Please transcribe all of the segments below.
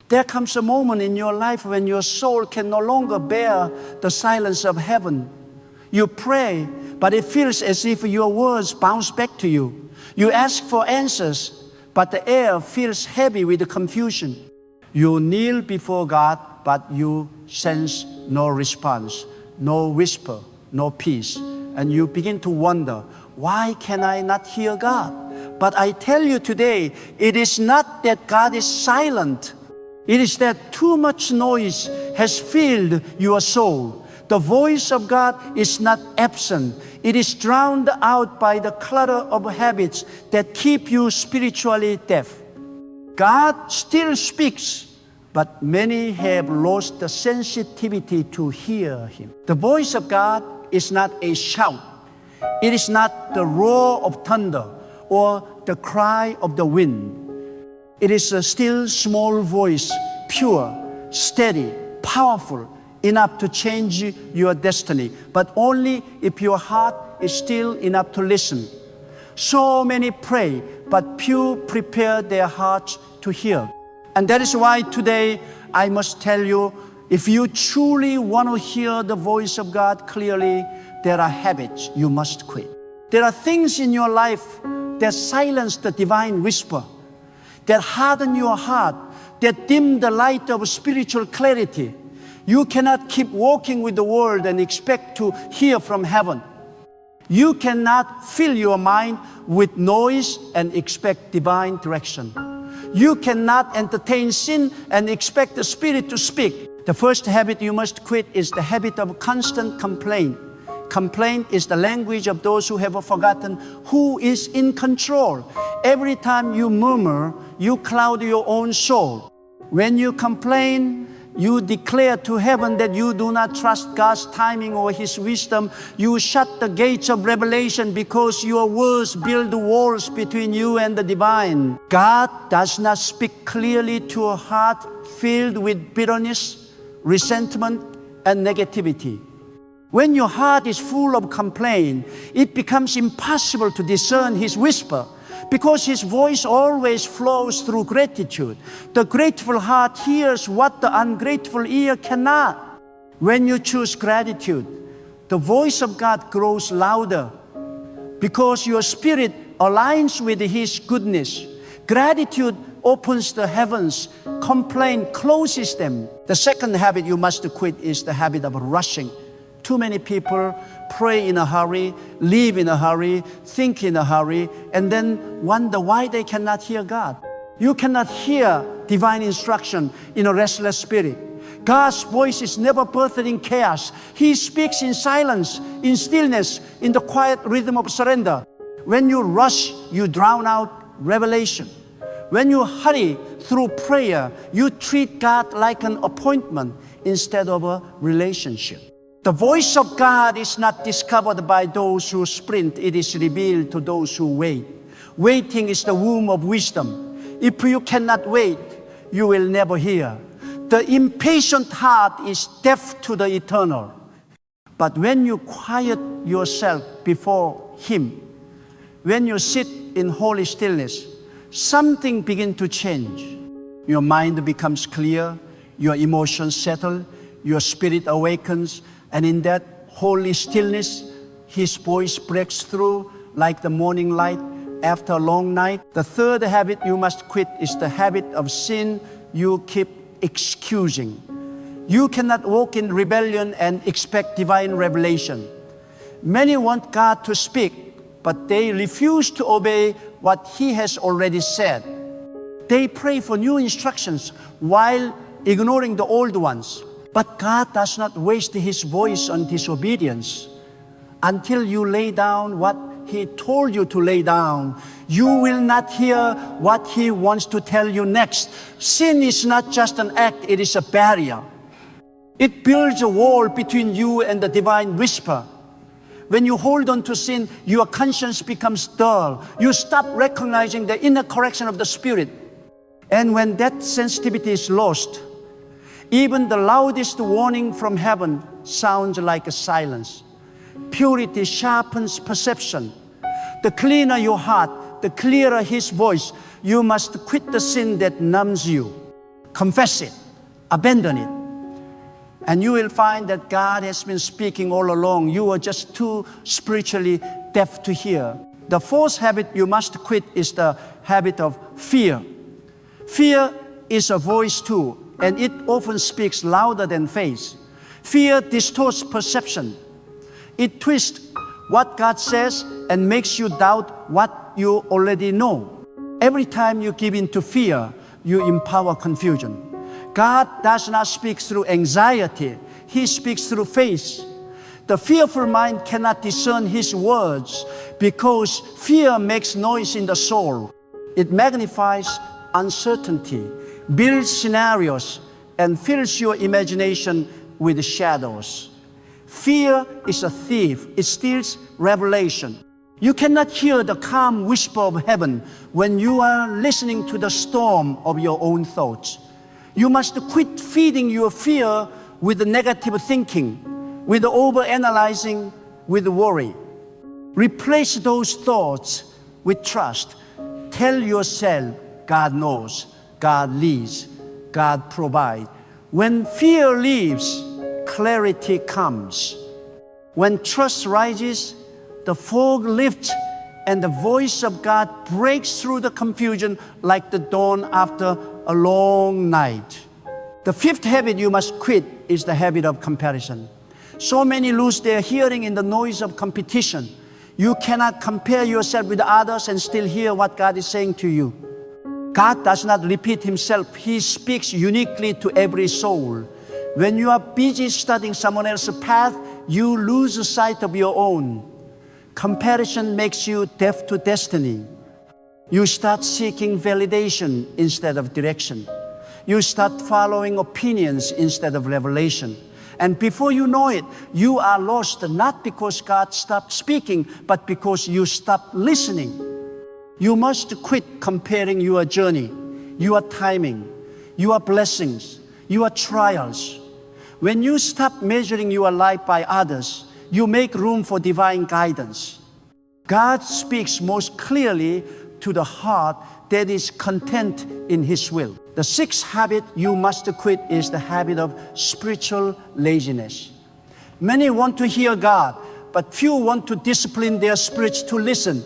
There comes a moment in your life when your soul can no longer bear the silence of heaven. You pray, but it feels as if your words bounce back to you. You ask for answers, but the air feels heavy with the confusion. You kneel before God, but you sense no response, no whisper, no peace. And you begin to wonder, why can I not hear God? But I tell you today, it is not that God is silent. It is that too much noise has filled your soul. The voice of God is not absent. It is drowned out by the clutter of habits that keep you spiritually deaf. God still speaks, but many have lost the sensitivity to hear Him. The voice of God is not a shout. It is not the roar of thunder or the cry of the wind. It is a still small voice, pure, steady, powerful, enough to change your destiny, but only if your heart is still enough to listen. So many pray, but few prepare their hearts to hear. And that is why today I must tell you, if you truly want to hear the voice of God clearly, there are habits you must quit. There are things in your life that silence the divine whisper, that harden your heart, that dim the light of spiritual clarity. You cannot keep walking with the world and expect to hear from heaven. You cannot fill your mind with noise and expect divine direction. You cannot entertain sin and expect the Spirit to speak. The first habit you must quit is the habit of constant complaint. Complaint is the language of those who have forgotten who is in control. Every time you murmur, you cloud your own soul. When you complain, you declare to heaven that you do not trust God's timing or His wisdom. You shut the gates of revelation because your words build walls between you and the divine. God does not speak clearly to a heart filled with bitterness, resentment, and negativity. When your heart is full of complaint, it becomes impossible to discern His whisper, because His voice always flows through gratitude. The grateful heart hears what the ungrateful ear cannot. When you choose gratitude, the voice of God grows louder because your spirit aligns with His goodness. Gratitude opens the heavens, complaint closes them. The second habit you must quit is the habit of rushing. Too many people pray in a hurry, live in a hurry, think in a hurry, and then wonder why they cannot hear God. You cannot hear divine instruction in a restless spirit. God's voice is never birthed in chaos. He speaks in silence, in stillness, in the quiet rhythm of surrender. When you rush, you drown out revelation. When you hurry through prayer, you treat God like an appointment instead of a relationship. The voice of God is not discovered by those who sprint. It is revealed to those who wait. Waiting is the womb of wisdom. If you cannot wait, you will never hear. The impatient heart is deaf to the eternal. But when you quiet yourself before Him, when you sit in holy stillness, something begins to change. Your mind becomes clear, your emotions settle, your spirit awakens, and in that holy stillness, His voice breaks through like the morning light after a long night. The third habit you must quit is the habit of sin you keep excusing. You cannot walk in rebellion and expect divine revelation. Many want God to speak, but they refuse to obey what He has already said. They pray for new instructions while ignoring the old ones. But God does not waste His voice on disobedience. Until you lay down what He told you to lay down, you will not hear what He wants to tell you next. Sin is not just an act, it is a barrier. It builds a wall between you and the divine whisper. When you hold on to sin, your conscience becomes dull. You stop recognizing the inner correction of the Spirit. And when that sensitivity is lost, even the loudest warning from heaven sounds like a silence. Purity sharpens perception. The cleaner your heart, the clearer His voice. You must quit the sin that numbs you. confess it, abandon it. And you will find that God has been speaking all along. You are just too spiritually deaf to hear. The fourth habit you must quit is the habit of fear. Fear is a voice too, and it often speaks louder than faith. Fear distorts perception. It twists what God says and makes you doubt what you already know. Every time you give in to fear, you empower confusion. God does not speak through anxiety. He speaks through faith. The fearful mind cannot discern His words because fear makes noise in the soul. It magnifies uncertainty, builds scenarios, and fills your imagination with shadows. Fear is a thief. It steals revelation. You cannot hear the calm whisper of heaven when you are listening to the storm of your own thoughts. You must quit feeding your fear with the negative thinking, with the overanalyzing, with worry. Replace those thoughts with trust. Tell yourself, God knows, God leads, God provides. When fear leaves, clarity comes. When trust rises, the fog lifts and the voice of God breaks through the confusion like the dawn after a long night. The fifth habit you must quit is the habit of comparison. So many lose their hearing in the noise of competition. You cannot compare yourself with others and still hear what God is saying to you. God does not repeat Himself. He speaks uniquely to every soul. When you are busy studying someone else's path, you lose sight of your own. Comparison makes you deaf to destiny. You start seeking validation instead of direction. You start following opinions instead of revelation. And before you know it, you are lost, not because God stopped speaking, but because you stopped listening. You must quit comparing your journey, your timing, your blessings, your trials. When you stop measuring your life by others, you make room for divine guidance. God speaks most clearly to the heart that is content in His will. The sixth habit you must quit is the habit of spiritual laziness. Many want to hear God, but few want to discipline their spirits to listen.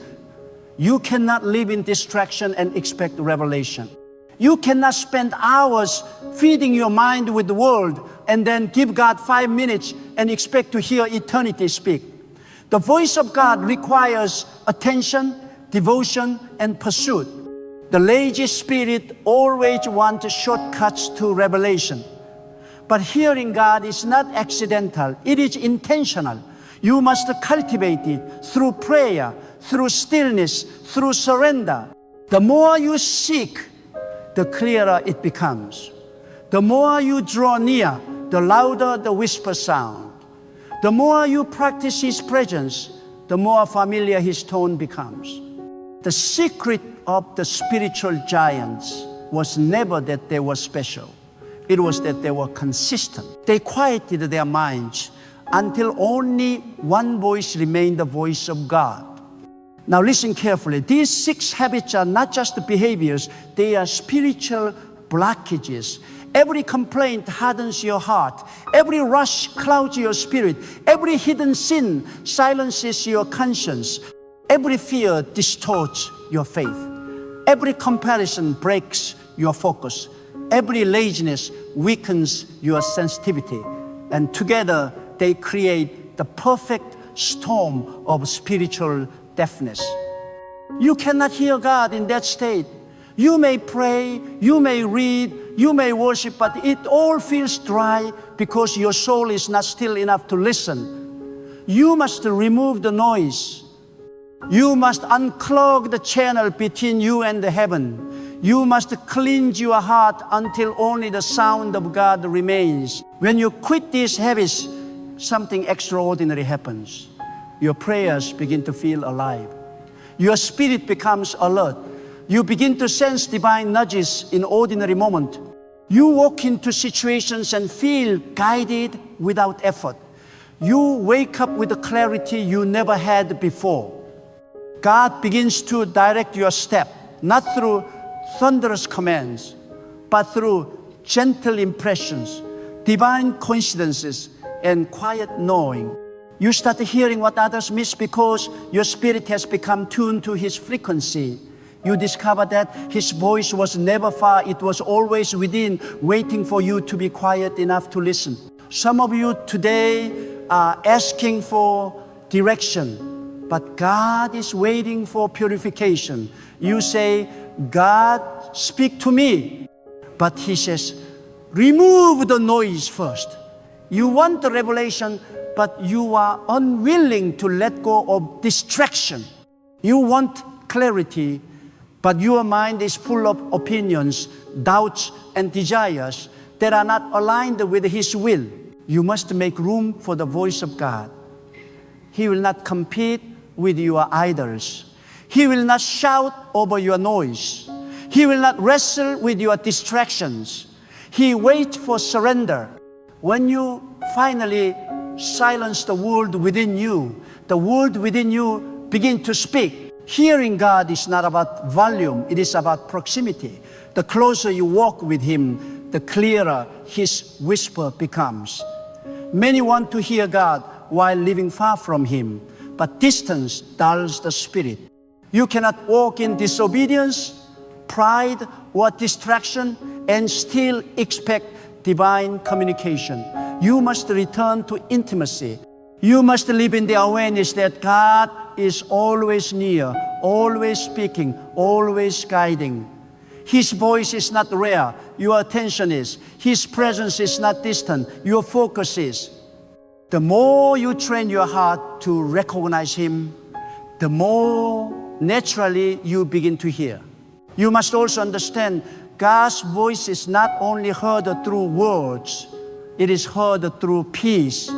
You cannot live in distraction and expect revelation. You cannot spend hours feeding your mind with the world and then give God 5 minutes and expect to hear eternity speak. The voice of God requires attention, devotion, and pursuit. The lazy spirit always wants shortcuts to revelation. But hearing God is not accidental, it is intentional. You must cultivate it through prayer, through stillness, through surrender. The more you seek, the clearer it becomes. The more you draw near, the louder the whisper sound. The more you practice His presence, the more familiar His tone becomes. The secret of the spiritual giants was never that they were special. It was that they were consistent. They quieted their minds until only one voice remained, the voice of God. Now listen carefully. These 6 habits are not just behaviors, they are spiritual blockages. Every complaint hardens your heart. Every rush clouds your spirit. Every hidden sin silences your conscience. Every fear distorts your faith. Every comparison breaks your focus. Every laziness weakens your sensitivity. And together they create the perfect storm of spiritual deafness. You cannot hear God in that state. You may pray, you may read, you may worship, but it all feels dry because your soul is not still enough to listen. You must remove the noise. You must unclog the channel between you and the heaven. You must cleanse your heart until only the sound of God remains. When you quit these habits, something extraordinary happens. Your prayers begin to feel alive. Your spirit becomes alert. You begin to sense divine nudges in ordinary moments. You walk into situations and feel guided without effort. You wake up with a clarity you never had before. God begins to direct your step, not through thunderous commands, but through gentle impressions, divine coincidences, and quiet knowing. You start hearing what others miss because your spirit has become tuned to His frequency. You discover that His voice was never far, it was always within, waiting for you to be quiet enough to listen. Some of you today are asking for direction, but God is waiting for purification. You say, God, speak to me. But He says, remove the noise first. You want the revelation, but you are unwilling to let go of distraction. You want clarity, but your mind is full of opinions, doubts, and desires that are not aligned with His will. You must make room for the voice of God. He will not compete with your idols. He will not shout over your noise. He will not wrestle with your distractions. He waits for surrender. When you finally silence the world within you, the world within you begins to speak. Hearing God is not about volume, it is about proximity. The closer you walk with Him, the clearer His whisper becomes. Many want to hear God while living far from Him, but distance dulls the spirit. You cannot walk in disobedience, pride, or distraction and still expect divine communication. You must return to intimacy. You must live in the awareness that God is always near, always speaking, always guiding. His voice is not rare, your attention is. His presence is not distant, your focus is. The more you train your heart to recognize Him, the more naturally you begin to hear. You must also understand God's voice is not only heard through words, it is heard through peace.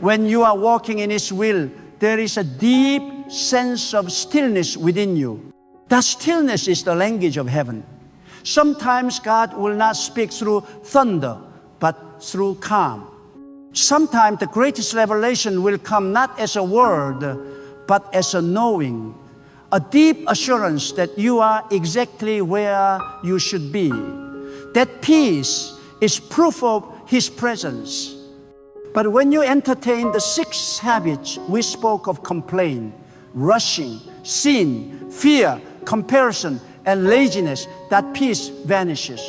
When you are walking in His will, there is a deep sense of stillness within you. That stillness is the language of heaven. Sometimes God will not speak through thunder, but through calm. Sometimes the greatest revelation will come not as a word, but as a knowing, a deep assurance that you are exactly where you should be. That peace is proof of His presence. But when you entertain the 6 habits we spoke of: complaint, rushing, sin, fear, comparison, and laziness, that peace vanishes.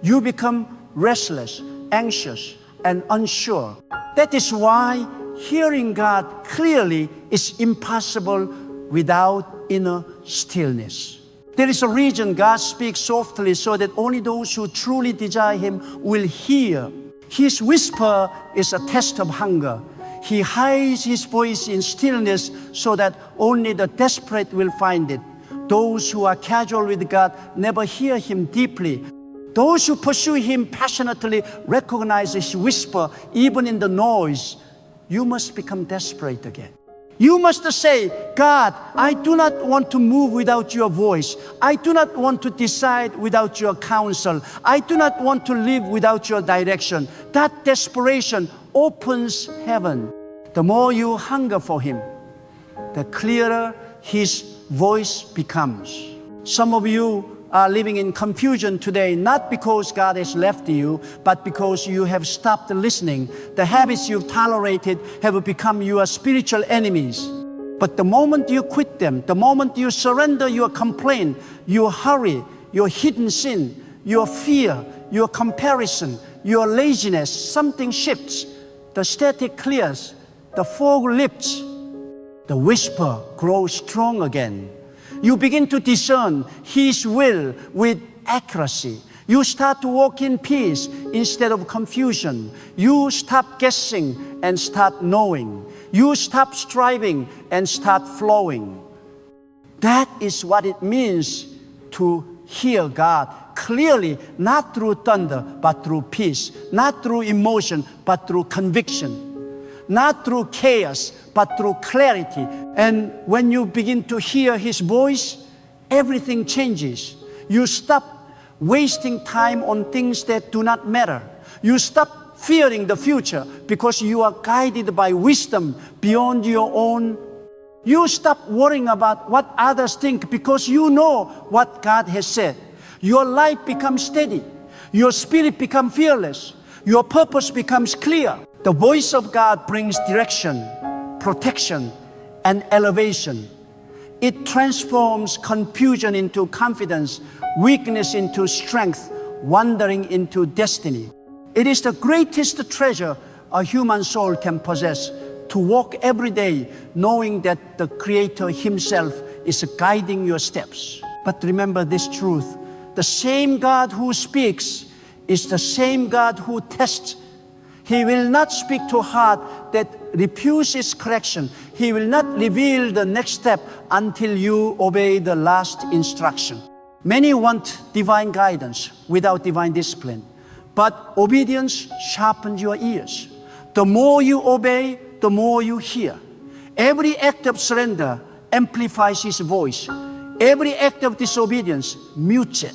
You become restless, anxious, and unsure. That is why hearing God clearly is impossible without inner stillness. There is a reason God speaks softly so that only those who truly desire Him will hear. His whisper is a test of hunger. He hides His voice in stillness so that only the desperate will find it. Those who are casual with God never hear Him deeply. Those who pursue Him passionately recognize His whisper even in the noise. You must become desperate again. You must say, God, I do not want to move without your voice. I do not want to decide without your counsel. I do not want to live without your direction. That desperation opens heaven. The more you hunger for Him, the clearer His voice becomes. Some of you are living in confusion today, not because God has left you, but because you have stopped listening. The habits you've tolerated have become your spiritual enemies. But the moment you quit them, the moment you surrender your complaint, your hurry, your hidden sin, your fear, your comparison, your laziness, something shifts. The static clears, the fog lifts, the whisper grows strong again. You begin to discern His will with accuracy. You start to walk in peace instead of confusion. You stop guessing and start knowing. You stop striving and start flowing. That is what it means to hear God clearly, not through thunder, but through peace. Not through emotion, but through conviction. Not through chaos, but through clarity. And when you begin to hear His voice, everything changes. You stop wasting time on things that do not matter. You stop fearing the future because you are guided by wisdom beyond your own. You stop worrying about what others think because you know what God has said. Your life becomes steady. Your spirit becomes fearless. Your purpose becomes clear. The voice of God brings direction, protection, and elevation. It transforms confusion into confidence, weakness into strength, wandering into destiny. It is the greatest treasure a human soul can possess, to walk every day knowing that the Creator Himself is guiding your steps. But remember this truth: the same God who speaks is the same God who tests. He will not speak to a heart that refuses correction. He will not reveal the next step until you obey the last instruction. Many want divine guidance without divine discipline, but obedience sharpens your ears. The more you obey, the more you hear. Every act of surrender amplifies His voice. Every act of disobedience mutes it.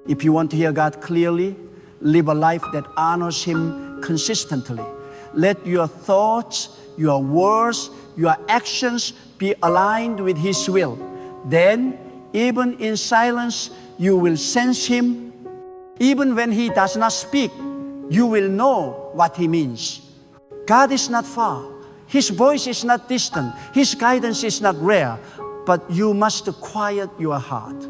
If you want to hear God clearly, live a life that honors Him consistently. Let your thoughts, your words, your actions be aligned with His will. Then, even in silence, you will sense Him. Even when He does not speak, you will know what He means. God is not far. His voice is not distant. His guidance is not rare. But you must quiet your heart.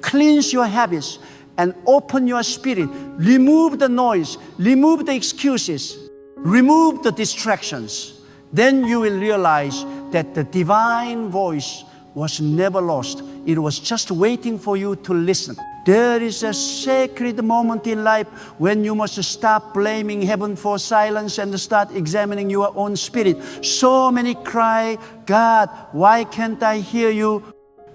Cleanse your habits and open your spirit. Remove the noise. Remove the excuses. Remove the distractions. Then you will realize that the divine voice was never lost. It was just waiting for you to listen. There is a sacred moment in life when you must stop blaming heaven for silence and start examining your own spirit. So many cry, God, why can't I hear you?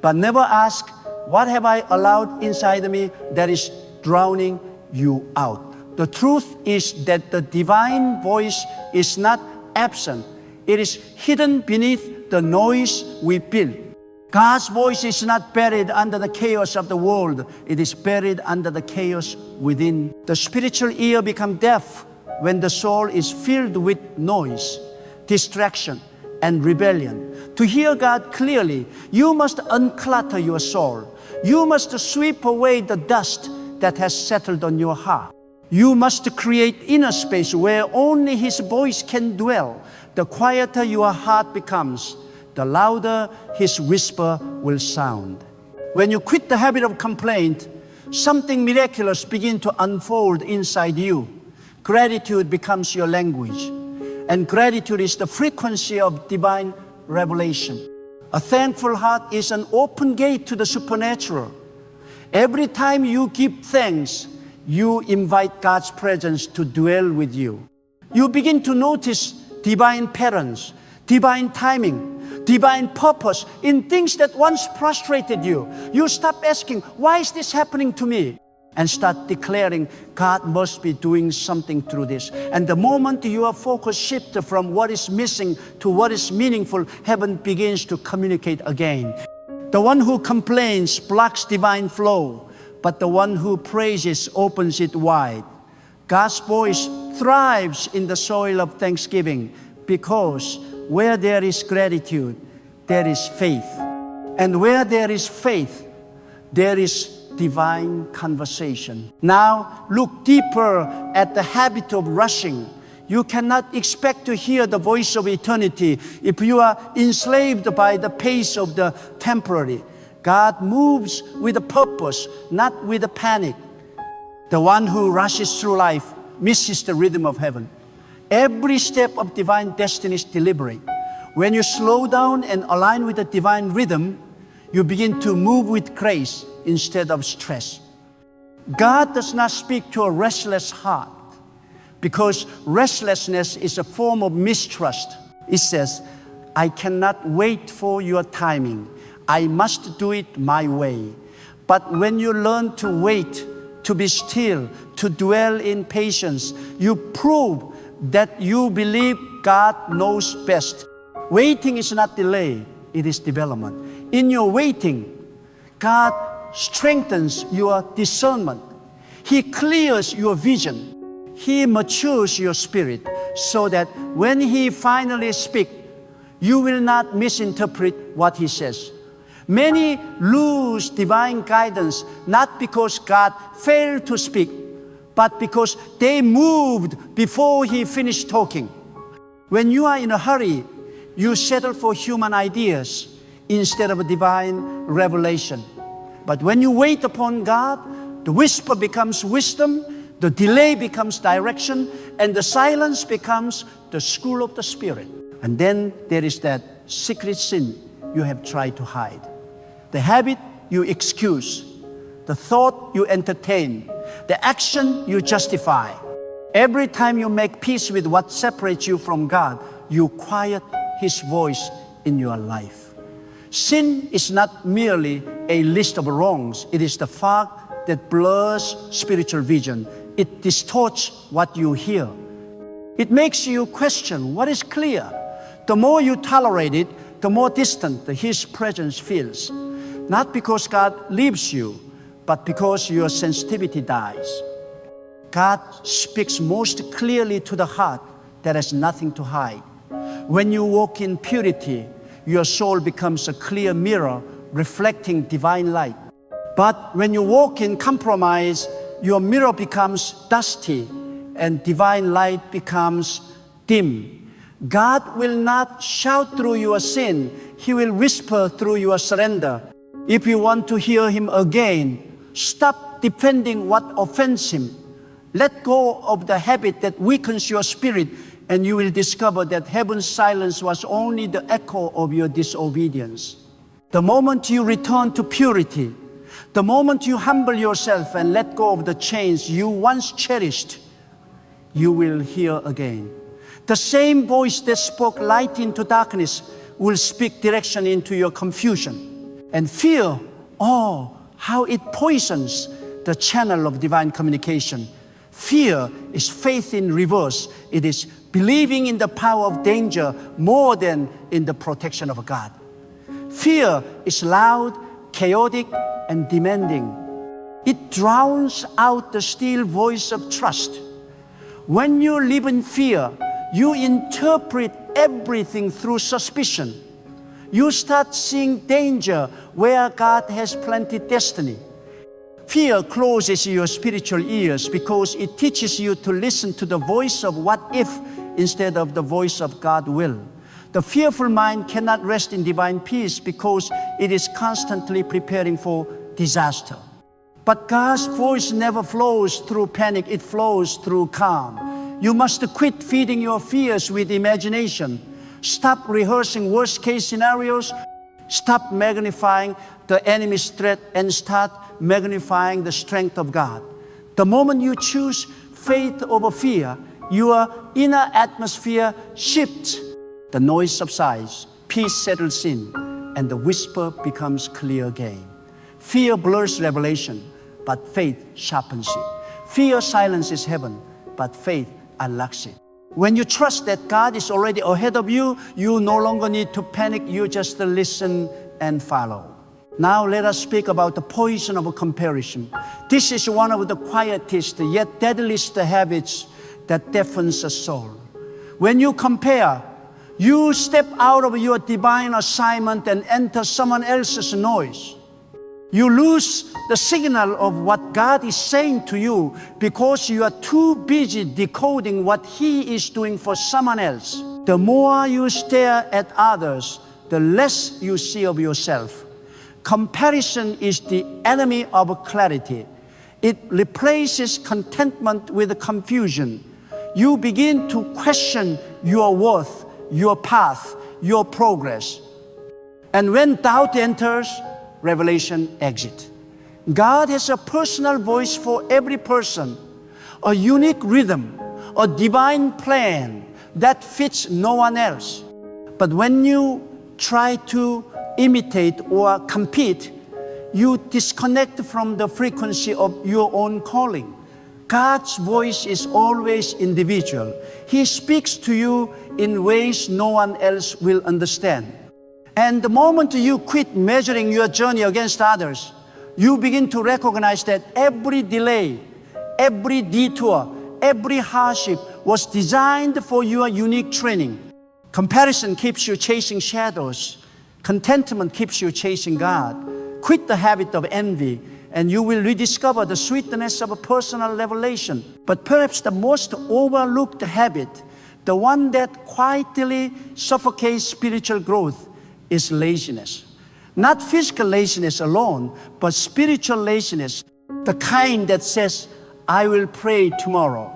But never ask, what have I allowed inside me that is drowning you out? The truth is that the divine voice is not absent. It is hidden beneath the noise we build. God's voice is not buried under the chaos of the world. It is buried under the chaos within. The spiritual ear becomes deaf when the soul is filled with noise, distraction, and rebellion. To hear God clearly, you must unclutter your soul. You must sweep away the dust that has settled on your heart. You must create inner space where only His voice can dwell. The quieter your heart becomes, the louder His whisper will sound. When you quit the habit of complaint, something miraculous begins to unfold inside you. Gratitude becomes your language, and gratitude is the frequency of divine revelation. A thankful heart is an open gate to the supernatural. Every time you give thanks, you invite God's presence to dwell with you. You begin to notice divine patterns, divine timing, divine purpose in things that once frustrated you. You stop asking, why is this happening to me? And start declaring, God must be doing something through this. And the moment your focus shifts from what is missing to what is meaningful, heaven begins to communicate again. The one who complains blocks divine flow, but the one who praises opens it wide. God's voice thrives in the soil of thanksgiving, because where there is gratitude, there is faith. And where there is faith, there is divine conversation. Now, look deeper at the habit of rushing. You cannot expect to hear the voice of eternity if you are enslaved by the pace of the temporary. God moves with a purpose, not with a panic. The one who rushes through life misses the rhythm of heaven. Every step of divine destiny is deliberate. When you slow down and align with the divine rhythm, you begin to move with grace instead of stress. God does not speak to a restless heart, because restlessness is a form of mistrust. It says, I cannot wait for your timing. I must do it my way. But when you learn to wait, to be still, to dwell in patience, you prove that you believe God knows best. Waiting is not delay, it is development. In your waiting, God strengthens your discernment. He clears your vision. He matures your spirit so that when He finally speaks, you will not misinterpret what He says. Many lose divine guidance not because God failed to speak, but because they moved before he finished talking. When you are in a hurry, you settle for human ideas instead of a divine revelation. But when you wait upon God, the whisper becomes wisdom, the delay becomes direction, and the silence becomes the school of the Spirit. And then there is that secret sin you have tried to hide. The habit you excuse, the thought you entertain, the action you justify. Every time you make peace with what separates you from God, you quiet His voice in your life. Sin is not merely a list of wrongs. It is the fog that blurs spiritual vision. It distorts what you hear. It makes you question what is clear. The more you tolerate it, the more distant His presence feels. Not because God leaves you, but because your sensitivity dies. God speaks most clearly to the heart that has nothing to hide. When you walk in purity, your soul becomes a clear mirror reflecting divine light. But when you walk in compromise, your mirror becomes dusty and divine light becomes dim. God will not shout through your sin. He will whisper through your surrender. If you want to hear Him again, stop defending what offends Him. Let go of the habit that weakens your spirit, and you will discover that heaven's silence was only the echo of your disobedience. The moment you return to purity, the moment you humble yourself and let go of the chains you once cherished, you will hear again. The same voice that spoke light into darkness will speak direction into your confusion. And fear, oh, how it poisons the channel of divine communication. Fear is faith in reverse. It is believing in the power of danger more than in the protection of God. Fear is loud, chaotic, and demanding. It drowns out the still voice of trust. When you live in fear, you interpret everything through suspicion. You start seeing danger where God has planted destiny. Fear closes your spiritual ears because it teaches you to listen to the voice of what if instead of the voice of God's will. The fearful mind cannot rest in divine peace because it is constantly preparing for disaster. But God's voice never flows through panic, it flows through calm. You must quit feeding your fears with imagination. Stop rehearsing worst-case scenarios. Stop magnifying the enemy's threat and start magnifying the strength of God. The moment you choose faith over fear, your inner atmosphere shifts. The noise subsides, peace settles in, and the whisper becomes clear again. Fear blurs revelation, but faith sharpens it. Fear silences heaven, but faith unlocks it. When you trust that God is already ahead of you, you no longer need to panic, you just listen and follow. Now let us speak about the poison of comparison. This is one of the quietest yet deadliest habits that deafens a soul. When you compare, you step out of your divine assignment and enter someone else's noise. You lose the signal of what God is saying to you because you are too busy decoding what He is doing for someone else. The more you stare at others, the less you see of yourself. Comparison is the enemy of clarity. It replaces contentment with confusion. You begin to question your worth, your path, your progress. And when doubt enters, revelation exits. God has a personal voice for every person, a unique rhythm, a divine plan that fits no one else. But when you try to imitate or compete, you disconnect from the frequency of your own calling. God's voice is always individual. He speaks to you in ways no one else will understand. And the moment you quit measuring your journey against others, you begin to recognize that every delay, every detour, every hardship was designed for your unique training. Comparison keeps you chasing shadows. Contentment keeps you chasing God. Quit the habit of envy and you will rediscover the sweetness of a personal revelation. But perhaps the most overlooked habit, the one that quietly suffocates spiritual growth, is laziness. Not physical laziness alone, but spiritual laziness, the kind that says, I will pray tomorrow,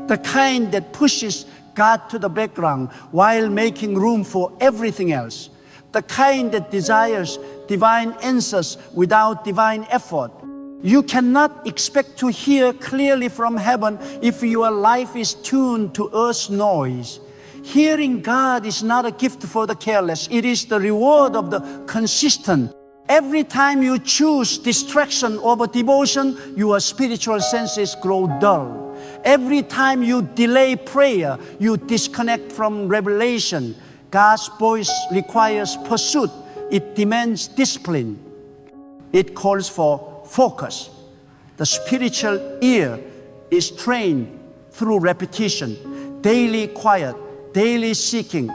the kind that pushes God to the background while making room for everything else, the kind that desires divine answers without divine effort. You cannot expect to hear clearly from heaven if your life is tuned to earth's noise. Hearing God is not a gift for the careless. It is the reward of the consistent. Every time you choose distraction over devotion, your spiritual senses grow dull. Every time you delay prayer, you disconnect from revelation. God's voice requires pursuit. It demands discipline. It calls for focus. The spiritual ear is trained through repetition, daily quiet, daily seeking,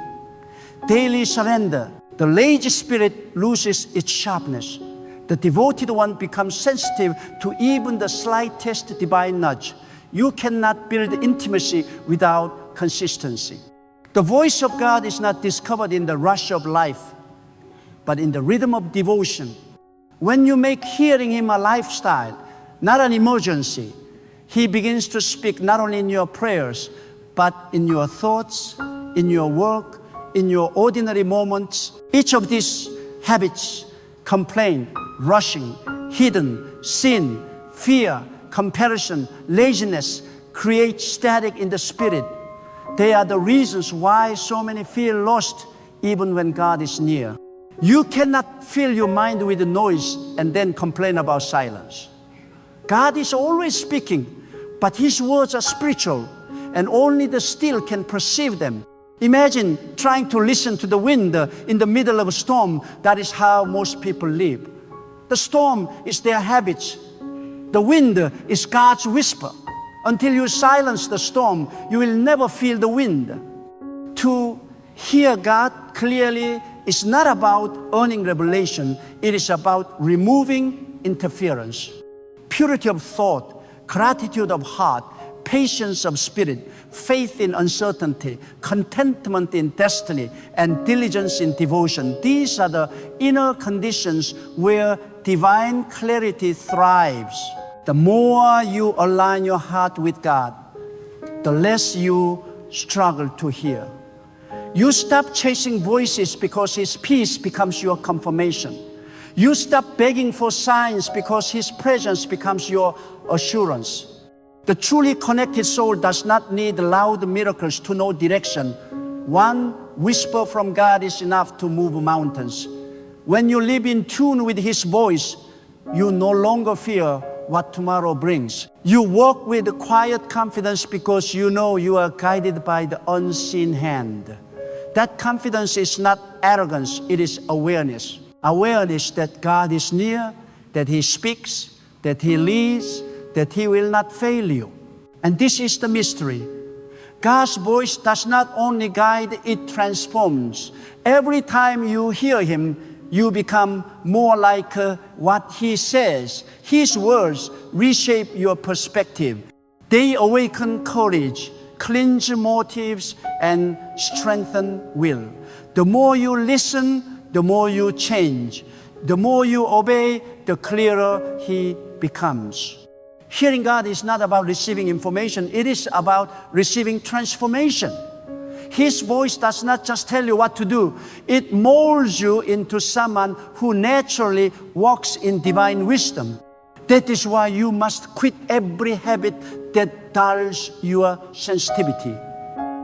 daily surrender. The lazy spirit loses its sharpness. The devoted one becomes sensitive to even the slightest divine nudge. You cannot build intimacy without consistency. The voice of God is not discovered in the rush of life, but in the rhythm of devotion. When you make hearing Him a lifestyle, not an emergency, He begins to speak not only in your prayers, but in your thoughts, in your work, in your ordinary moments. Each of these habits, complaint, rushing, hidden, sin, fear, comparison, laziness, create static in the spirit. They are the reasons why so many feel lost even when God is near. You cannot fill your mind with noise and then complain about silence. God is always speaking, but His words are spiritual, and only the still can perceive them. Imagine trying to listen to the wind in the middle of a storm. That is how most people live. The storm is their habits. The wind is God's whisper. Until you silence the storm, you will never feel the wind. To hear God clearly is not about earning revelation. It is about removing interference. Purity of thought, gratitude of heart, patience of spirit, faith in uncertainty, contentment in destiny, and diligence in devotion. These are the inner conditions where divine clarity thrives. The more you align your heart with God, the less you struggle to hear. You stop chasing voices because His peace becomes your confirmation. You stop begging for signs because His presence becomes your assurance. The truly connected soul does not need loud miracles to know direction. One whisper from God is enough to move mountains. When you live in tune with His voice, you no longer fear what tomorrow brings. You walk with quiet confidence because you know you are guided by the unseen hand. That confidence is not arrogance, it is awareness. Awareness that God is near, that He speaks, that He leads, that He will not fail you. And this is the mystery. God's voice does not only guide, it transforms. Every time you hear Him, you become more like what He says. His words reshape your perspective. They awaken courage, cleanse motives, and strengthen will. The more you listen, the more you change. The more you obey, the clearer He becomes. Hearing God is not about receiving information. It is about receiving transformation. His voice does not just tell you what to do. It molds you into someone who naturally walks in divine wisdom. That is why you must quit every habit that dulls your sensitivity.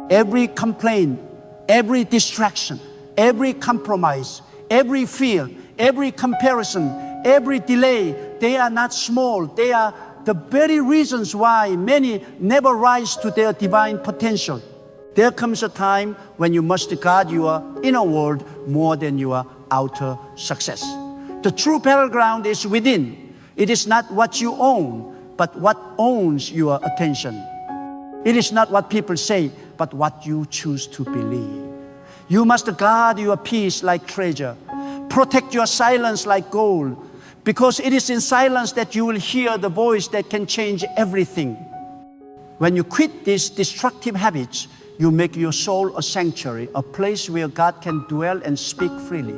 Every complaint, every distraction, every compromise, every fear, every comparison, every delay, they are not small. They are the very reasons why many never rise to their divine potential. There comes a time when you must guard your inner world more than your outer success. The true battleground is within. It is not what you own, but what owns your attention. It is not what people say, but what you choose to believe. You must guard your peace like treasure. Protect your silence like gold. Because it is in silence that you will hear the voice that can change everything. When you quit these destructive habits, you make your soul a sanctuary, a place where God can dwell and speak freely.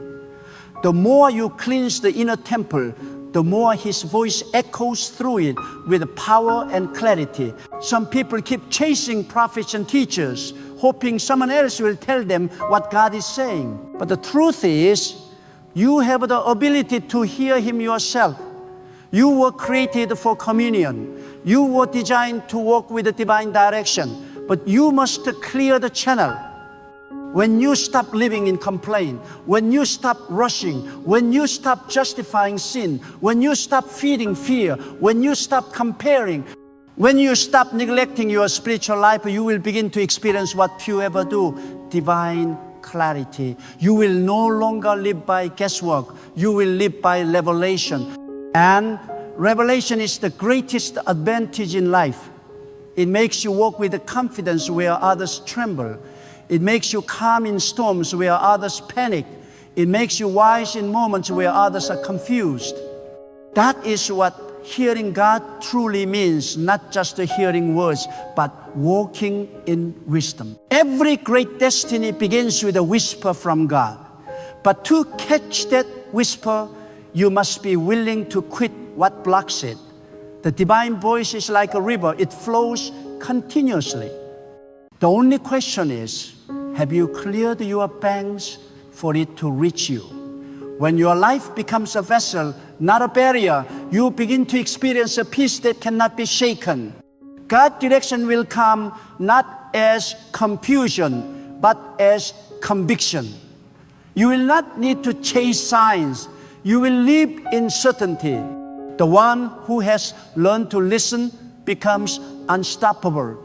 The more you cleanse the inner temple, the more His voice echoes through it with power and clarity. Some people keep chasing prophets and teachers, hoping someone else will tell them what God is saying. But the truth is, you have the ability to hear Him yourself. You were created for communion. You were designed to walk with the divine direction. But you must clear the channel. When you stop living in complaint, when you stop rushing, when you stop justifying sin, when you stop feeding fear, when you stop comparing, when you stop neglecting your spiritual life, you will begin to experience what few ever do, divine clarity. You will no longer live by guesswork. You will live by revelation. And revelation is the greatest advantage in life. It makes you walk with confidence where others tremble. It makes you calm in storms where others panic. It makes you wise in moments where others are confused. That is what hearing God truly means, not just hearing words, but walking in wisdom. Every great destiny begins with a whisper from God. But to catch that whisper, you must be willing to quit what blocks it. The divine voice is like a river. It flows continuously. The only question is, have you cleared your banks for it to reach you? When your life becomes a vessel, not a barrier, you begin to experience a peace that cannot be shaken. God's direction will come not as confusion, but as conviction. You will not need to chase signs. You will live in certainty. The one who has learned to listen becomes unstoppable,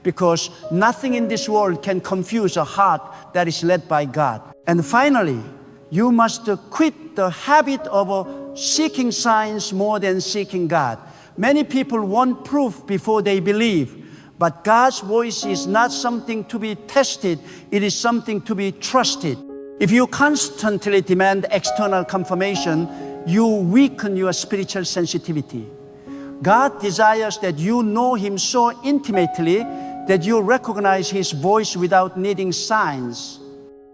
because nothing in this world can confuse a heart that is led by God. And finally, you must quit the habit of seeking signs more than seeking God. Many people want proof before they believe, but God's voice is not something to be tested, it is something to be trusted. If you constantly demand external confirmation, you weaken your spiritual sensitivity. God desires that you know Him so intimately that you recognize His voice without needing signs.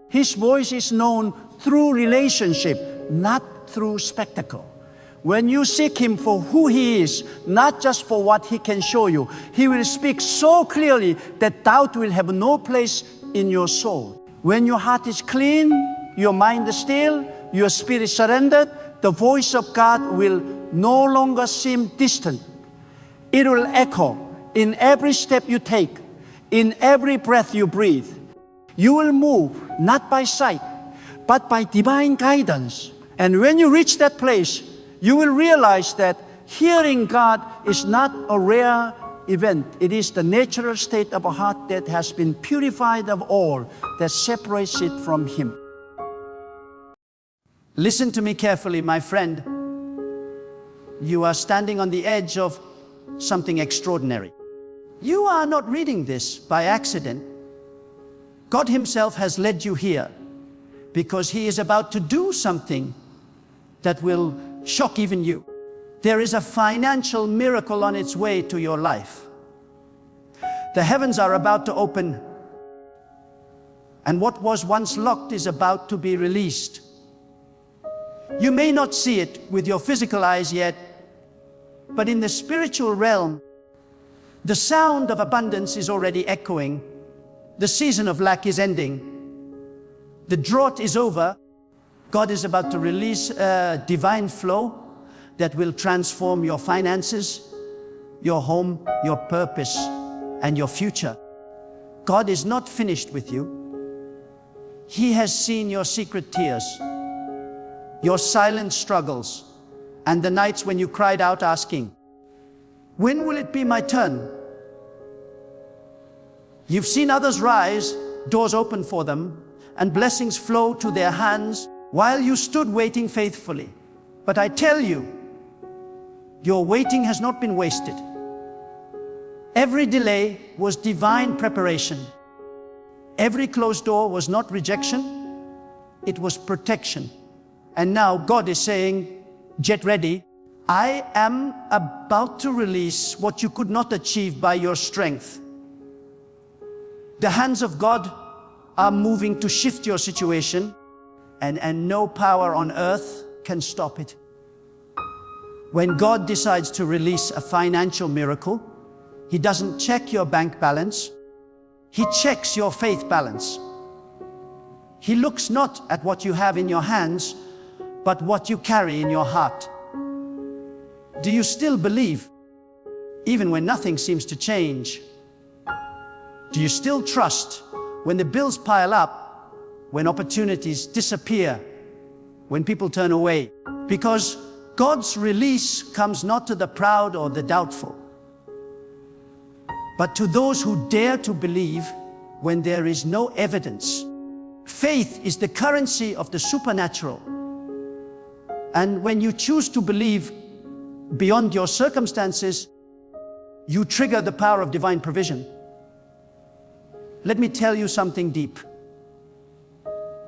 His voice is known through relationship, not through spectacle. When you seek Him for who He is, not just for what He can show you, He will speak so clearly that doubt will have no place in your soul. When your heart is clean, your mind is still, your spirit surrendered, the voice of God will no longer seem distant. It will echo in every step you take, in every breath you breathe. You will move not by sight, but by divine guidance. And when you reach that place, you will realize that hearing God is not a rare event. It is the natural state of a heart that has been purified of all that separates it from Him. Listen to me carefully, my friend. You are standing on the edge of something extraordinary. You are not reading this by accident. God Himself has led you here because He is about to do something that will shock even you. There is a financial miracle on its way to your life. The heavens are about to open, and what was once locked is about to be released. You may not see it with your physical eyes yet, but in the spiritual realm, the sound of abundance is already echoing. The season of lack is ending. The drought is over. God is about to release a divine flow that will transform your finances, your home, your purpose, and your future. God is not finished with you. He has seen your secret tears, your silent struggles, and the nights when you cried out asking, "When will it be my turn?" You've seen others rise, doors open for them, and blessings flow to their hands while you stood waiting faithfully. But I tell you, your waiting has not been wasted. Every delay was divine preparation. Every closed door was not rejection, it was protection. And now God is saying, Get ready. I am about to release what you could not achieve by your strength. The hands of God are moving to shift your situation, and no power on earth can stop it. When God decides to release a financial miracle, He doesn't check your bank balance. He checks your faith balance. He looks not at what you have in your hands, but what you carry in your heart. Do you still believe, even when nothing seems to change? Do you still trust when the bills pile up, when opportunities disappear, when people turn away? Because God's release comes not to the proud or the doubtful, but to those who dare to believe when there is no evidence. Faith is the currency of the supernatural. And when you choose to believe beyond your circumstances, you trigger the power of divine provision. Let me tell you something deep.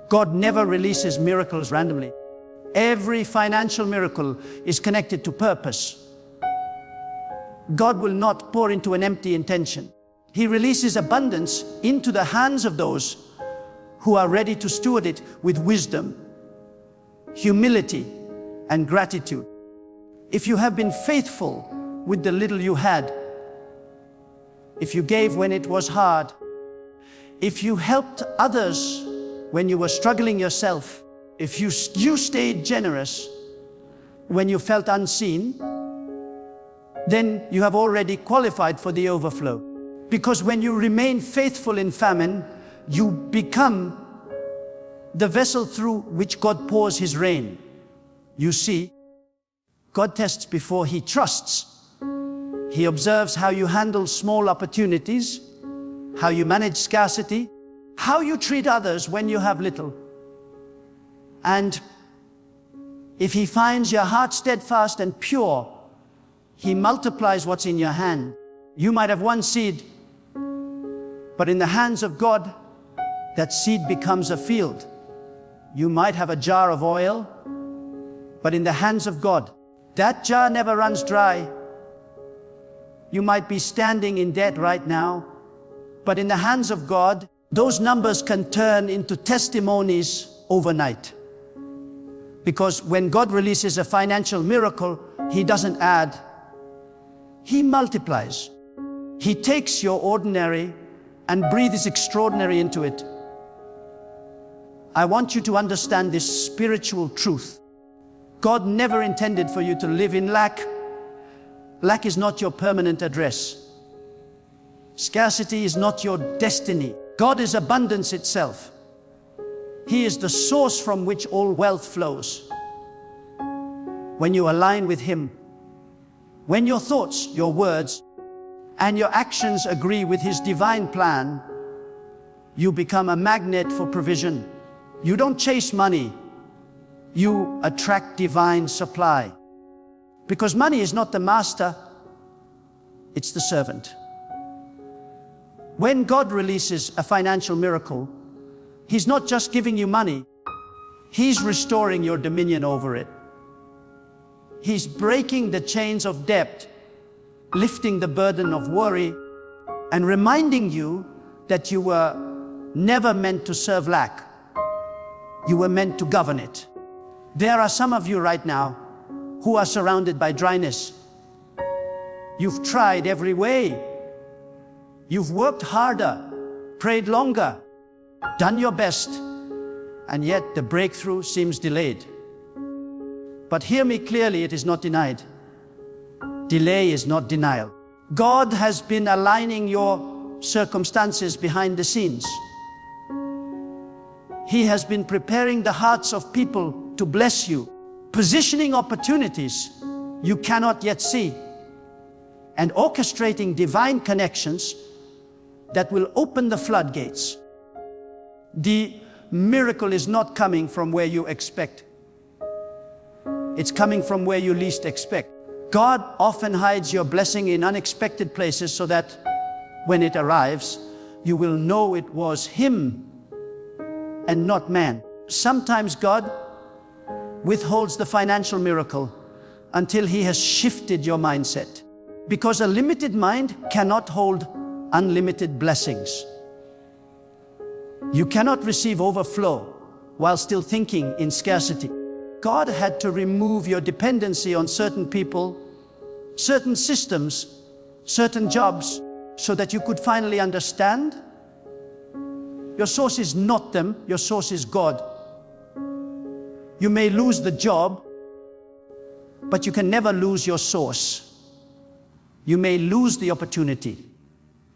God never releases miracles randomly. Every financial miracle is connected to purpose. God will not pour into an empty intention. He releases abundance into the hands of those who are ready to steward it with wisdom, humility, and gratitude. If you have been faithful with the little you had, if you gave when it was hard, if you helped others when you were struggling yourself, if you stayed generous when you felt unseen, then you have already qualified for the overflow. Because when you remain faithful in famine, you become the vessel through which God pours His rain. You see, God tests before He trusts. He observes how you handle small opportunities, how you manage scarcity, how you treat others when you have little. And if He finds your heart steadfast and pure, He multiplies what's in your hand. You might have one seed, but in the hands of God, that seed becomes a field. You might have a jar of oil, but in the hands of God, that jar never runs dry. You might be standing in debt right now, but in the hands of God, those numbers can turn into testimonies overnight. Because when God releases a financial miracle, He doesn't add, He multiplies. He takes your ordinary and breathes extraordinary into it. I want you to understand this spiritual truth. God never intended for you to live in lack. Lack is not your permanent address. Scarcity is not your destiny. God is abundance itself. He is the source from which all wealth flows. When you align with Him, when your thoughts, your words, and your actions agree with His divine plan, you become a magnet for provision. You don't chase money. You attract divine supply. Because money is not the master, it's the servant. When God releases a financial miracle, He's not just giving you money, He's restoring your dominion over it. He's breaking the chains of debt, lifting the burden of worry, and reminding you that you were never meant to serve lack. You were meant to govern it. There are some of you right now who are surrounded by dryness. You've tried every way. You've worked harder, prayed longer, done your best, and yet the breakthrough seems delayed. But hear me clearly, it is not denied. Delay is not denial. God has been aligning your circumstances behind the scenes. He has been preparing the hearts of people to bless you, positioning opportunities you cannot yet see, and orchestrating divine connections that will open the floodgates. The miracle is not coming from where you expect. It's coming from where you least expect. God often hides your blessing in unexpected places so that when it arrives, you will know it was Him and not man. Sometimes God withholds the financial miracle until He has shifted your mindset. Because a limited mind cannot hold unlimited blessings. You cannot receive overflow while still thinking in scarcity. God had to remove your dependency on certain people, certain systems, certain jobs, so that you could finally understand your source is not them, your source is God. You may lose the job, but you can never lose your source. You may lose the opportunity,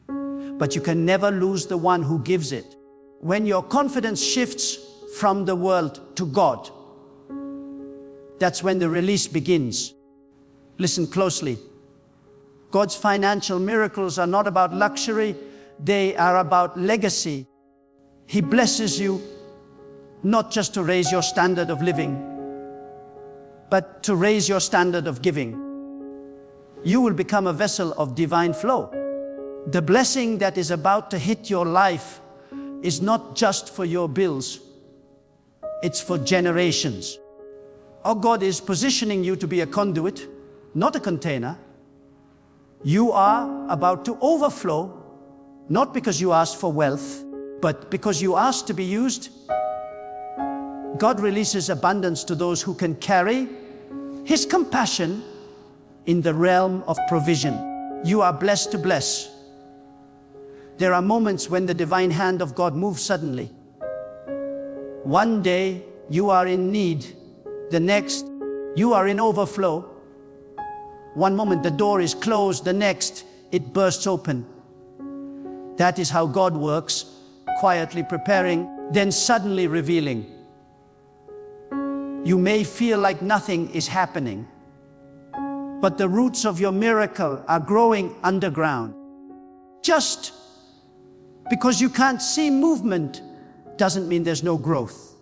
but you can never lose the one who gives it. When your confidence shifts from the world to God, that's when the release begins. Listen closely. God's financial miracles are not about luxury, they are about legacy. He blesses you not just to raise your standard of living, but to raise your standard of giving. You will become a vessel of divine flow. The blessing that is about to hit your life is not just for your bills, it's for generations. Our God is positioning you to be a conduit, not a container. You are about to overflow, not because you asked for wealth, but because you asked to be used. God releases abundance to those who can carry His compassion in the realm of provision. You are blessed to bless. There are moments when the divine hand of God moves suddenly. One day you are in need, the next you are in overflow. One moment the door is closed, the next it bursts open. That is how God works, quietly preparing, then suddenly revealing. You may feel like nothing is happening, but the roots of your miracle are growing underground. Just because you can't see movement doesn't mean there's no growth.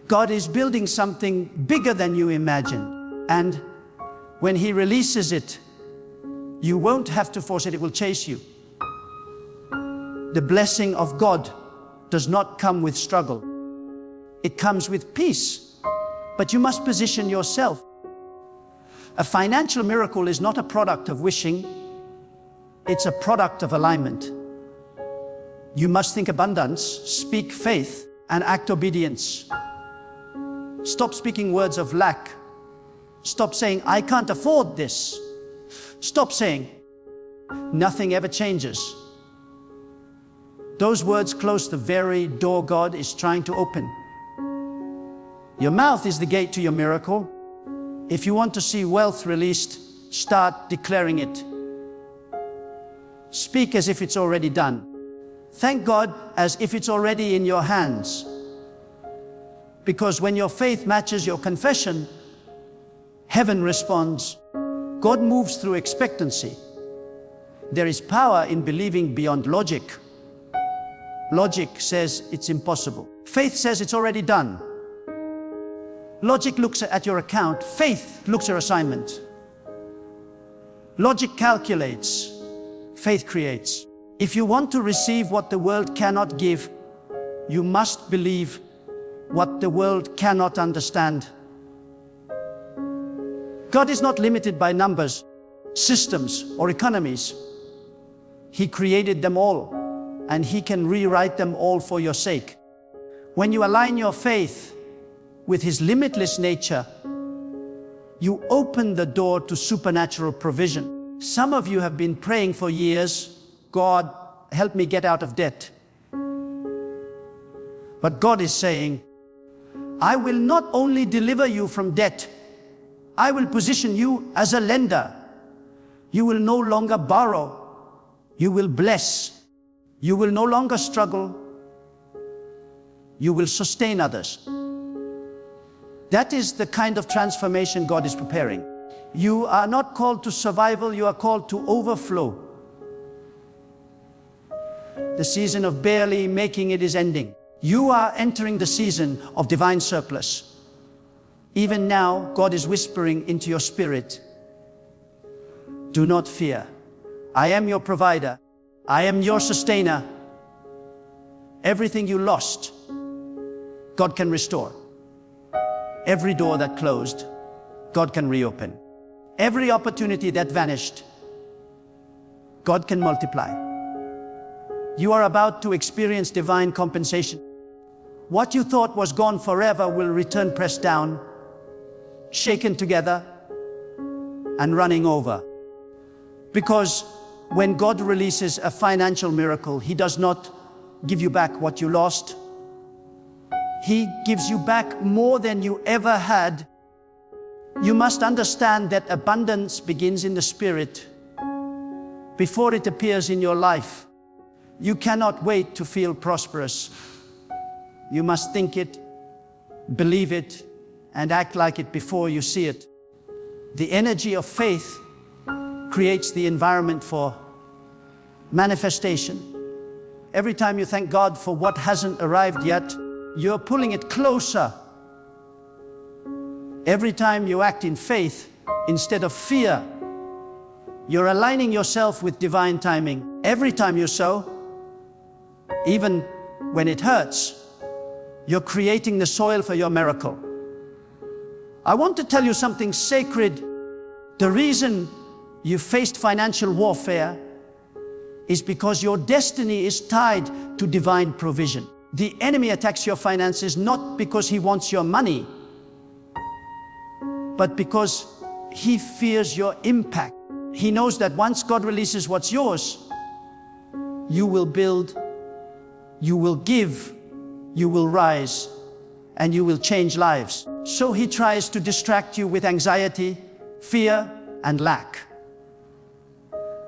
God is building something bigger than you imagine, and when He releases it, you won't have to force it, it will chase you. The blessing of God does not come with struggle. It comes with peace, but you must position yourself. A financial miracle is not a product of wishing, it's a product of alignment. You must think abundance, speak faith, and act obedience. Stop speaking words of lack. Stop saying, I can't afford this. Stop saying, nothing ever changes. Those words close the very door God is trying to open. Your mouth is the gate to your miracle. If you want to see wealth released, start declaring it. Speak as if it's already done. Thank God as if it's already in your hands. Because when your faith matches your confession, heaven responds. God moves through expectancy. There is power in believing beyond logic. Logic says it's impossible. Faith says it's already done. Logic looks at your account. Faith looks at your assignment. Logic calculates. Faith creates. If you want to receive what the world cannot give, you must believe what the world cannot understand. God is not limited by numbers, systems, or economies. He created them all, and He can rewrite them all for your sake. When you align your faith with His limitless nature, you open the door to supernatural provision. Some of you have been praying for years, God, help me get out of debt. But God is saying, I will not only deliver you from debt, I will position you as a lender. You will no longer borrow, you will bless. You will no longer struggle, you will sustain others. That is the kind of transformation God is preparing. You are not called to survival, you are called to overflow. The season of barely making it is ending. You are entering the season of divine surplus. Even now, God is whispering into your spirit, do not fear. I am your provider. I am your sustainer. Everything you lost, God can restore. Every door that closed, God can reopen. Every opportunity that vanished, God can multiply. You are about to experience divine compensation. What you thought was gone forever will return pressed down, shaken together, and running over. Because when God releases a financial miracle, He does not give you back what you lost. He gives you back more than you ever had. You must understand that abundance begins in the spirit before it appears in your life. You cannot wait to feel prosperous. You must think it, believe it, and act like it before you see it. The energy of faith creates the environment for manifestation. Every time you thank God for what hasn't arrived yet, you're pulling it closer. Every time you act in faith instead of fear, you're aligning yourself with divine timing. Every time you sow, even when it hurts, you're creating the soil for your miracle. I want to tell you something sacred. The reason you faced financial warfare is because your destiny is tied to divine provision. The enemy attacks your finances not because he wants your money, but because he fears your impact. He knows that once God releases what's yours, you will build, you will give, you will rise, and you will change lives. So he tries to distract you with anxiety, fear, and lack.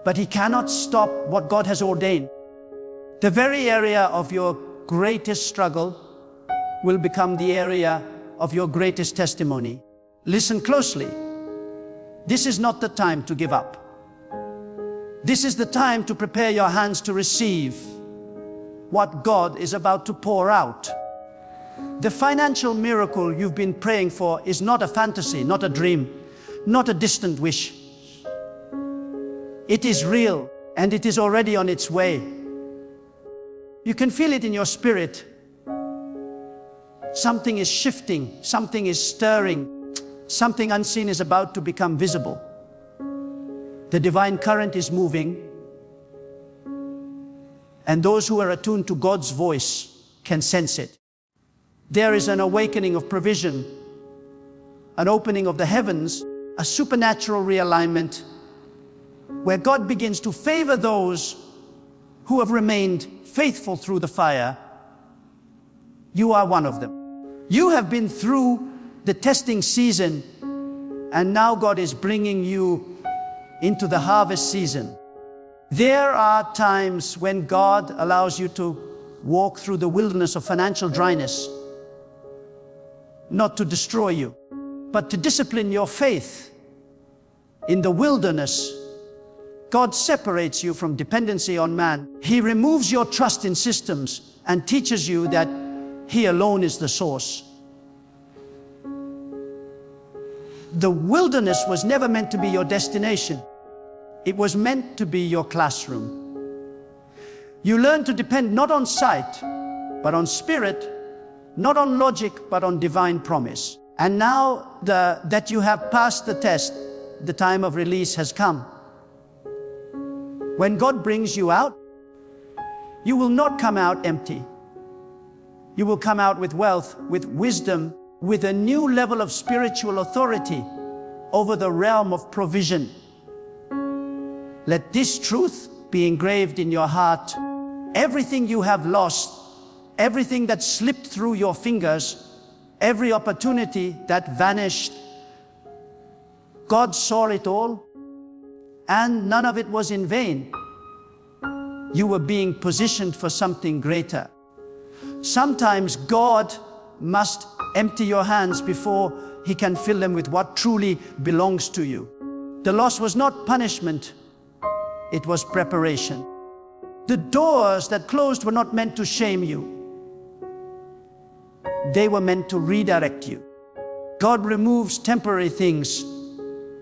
But he cannot stop what God has ordained. The very area of your greatest struggle will become the area of your greatest testimony. Listen closely. This is not the time to give up. This is the time to prepare your hands to receive what God is about to pour out. The financial miracle you've been praying for is not a fantasy, not a dream, not a distant wish. It is real, and it is already on its way. You can feel it in your spirit. Something is shifting, something is stirring, something unseen is about to become visible. The divine current is moving, and those who are attuned to God's voice can sense it. There is an awakening of provision, an opening of the heavens, a supernatural realignment, where God begins to favor those who have remained faithful through the fire. You are one of them. You have been through the testing season, and now God is bringing you into the harvest season. There are times when God allows you to walk through the wilderness of financial dryness, not to destroy you, but to discipline your faith. In the wilderness, God separates you from dependency on man. He removes your trust in systems and teaches you that He alone is the source. The wilderness was never meant to be your destination. It was meant to be your classroom. You learn to depend not on sight, but on spirit, not on logic, but on divine promise. And now that you have passed the test, the time of release has come. When God brings you out, you will not come out empty. You will come out with wealth, with wisdom, with a new level of spiritual authority over the realm of provision. Let this truth be engraved in your heart. Everything you have lost, everything that slipped through your fingers, every opportunity that vanished, God saw it all, and none of it was in vain. You were being positioned for something greater. Sometimes God must empty your hands before He can fill them with what truly belongs to you. The loss was not punishment, it was preparation. The doors that closed were not meant to shame you. They were meant to redirect you. God removes temporary things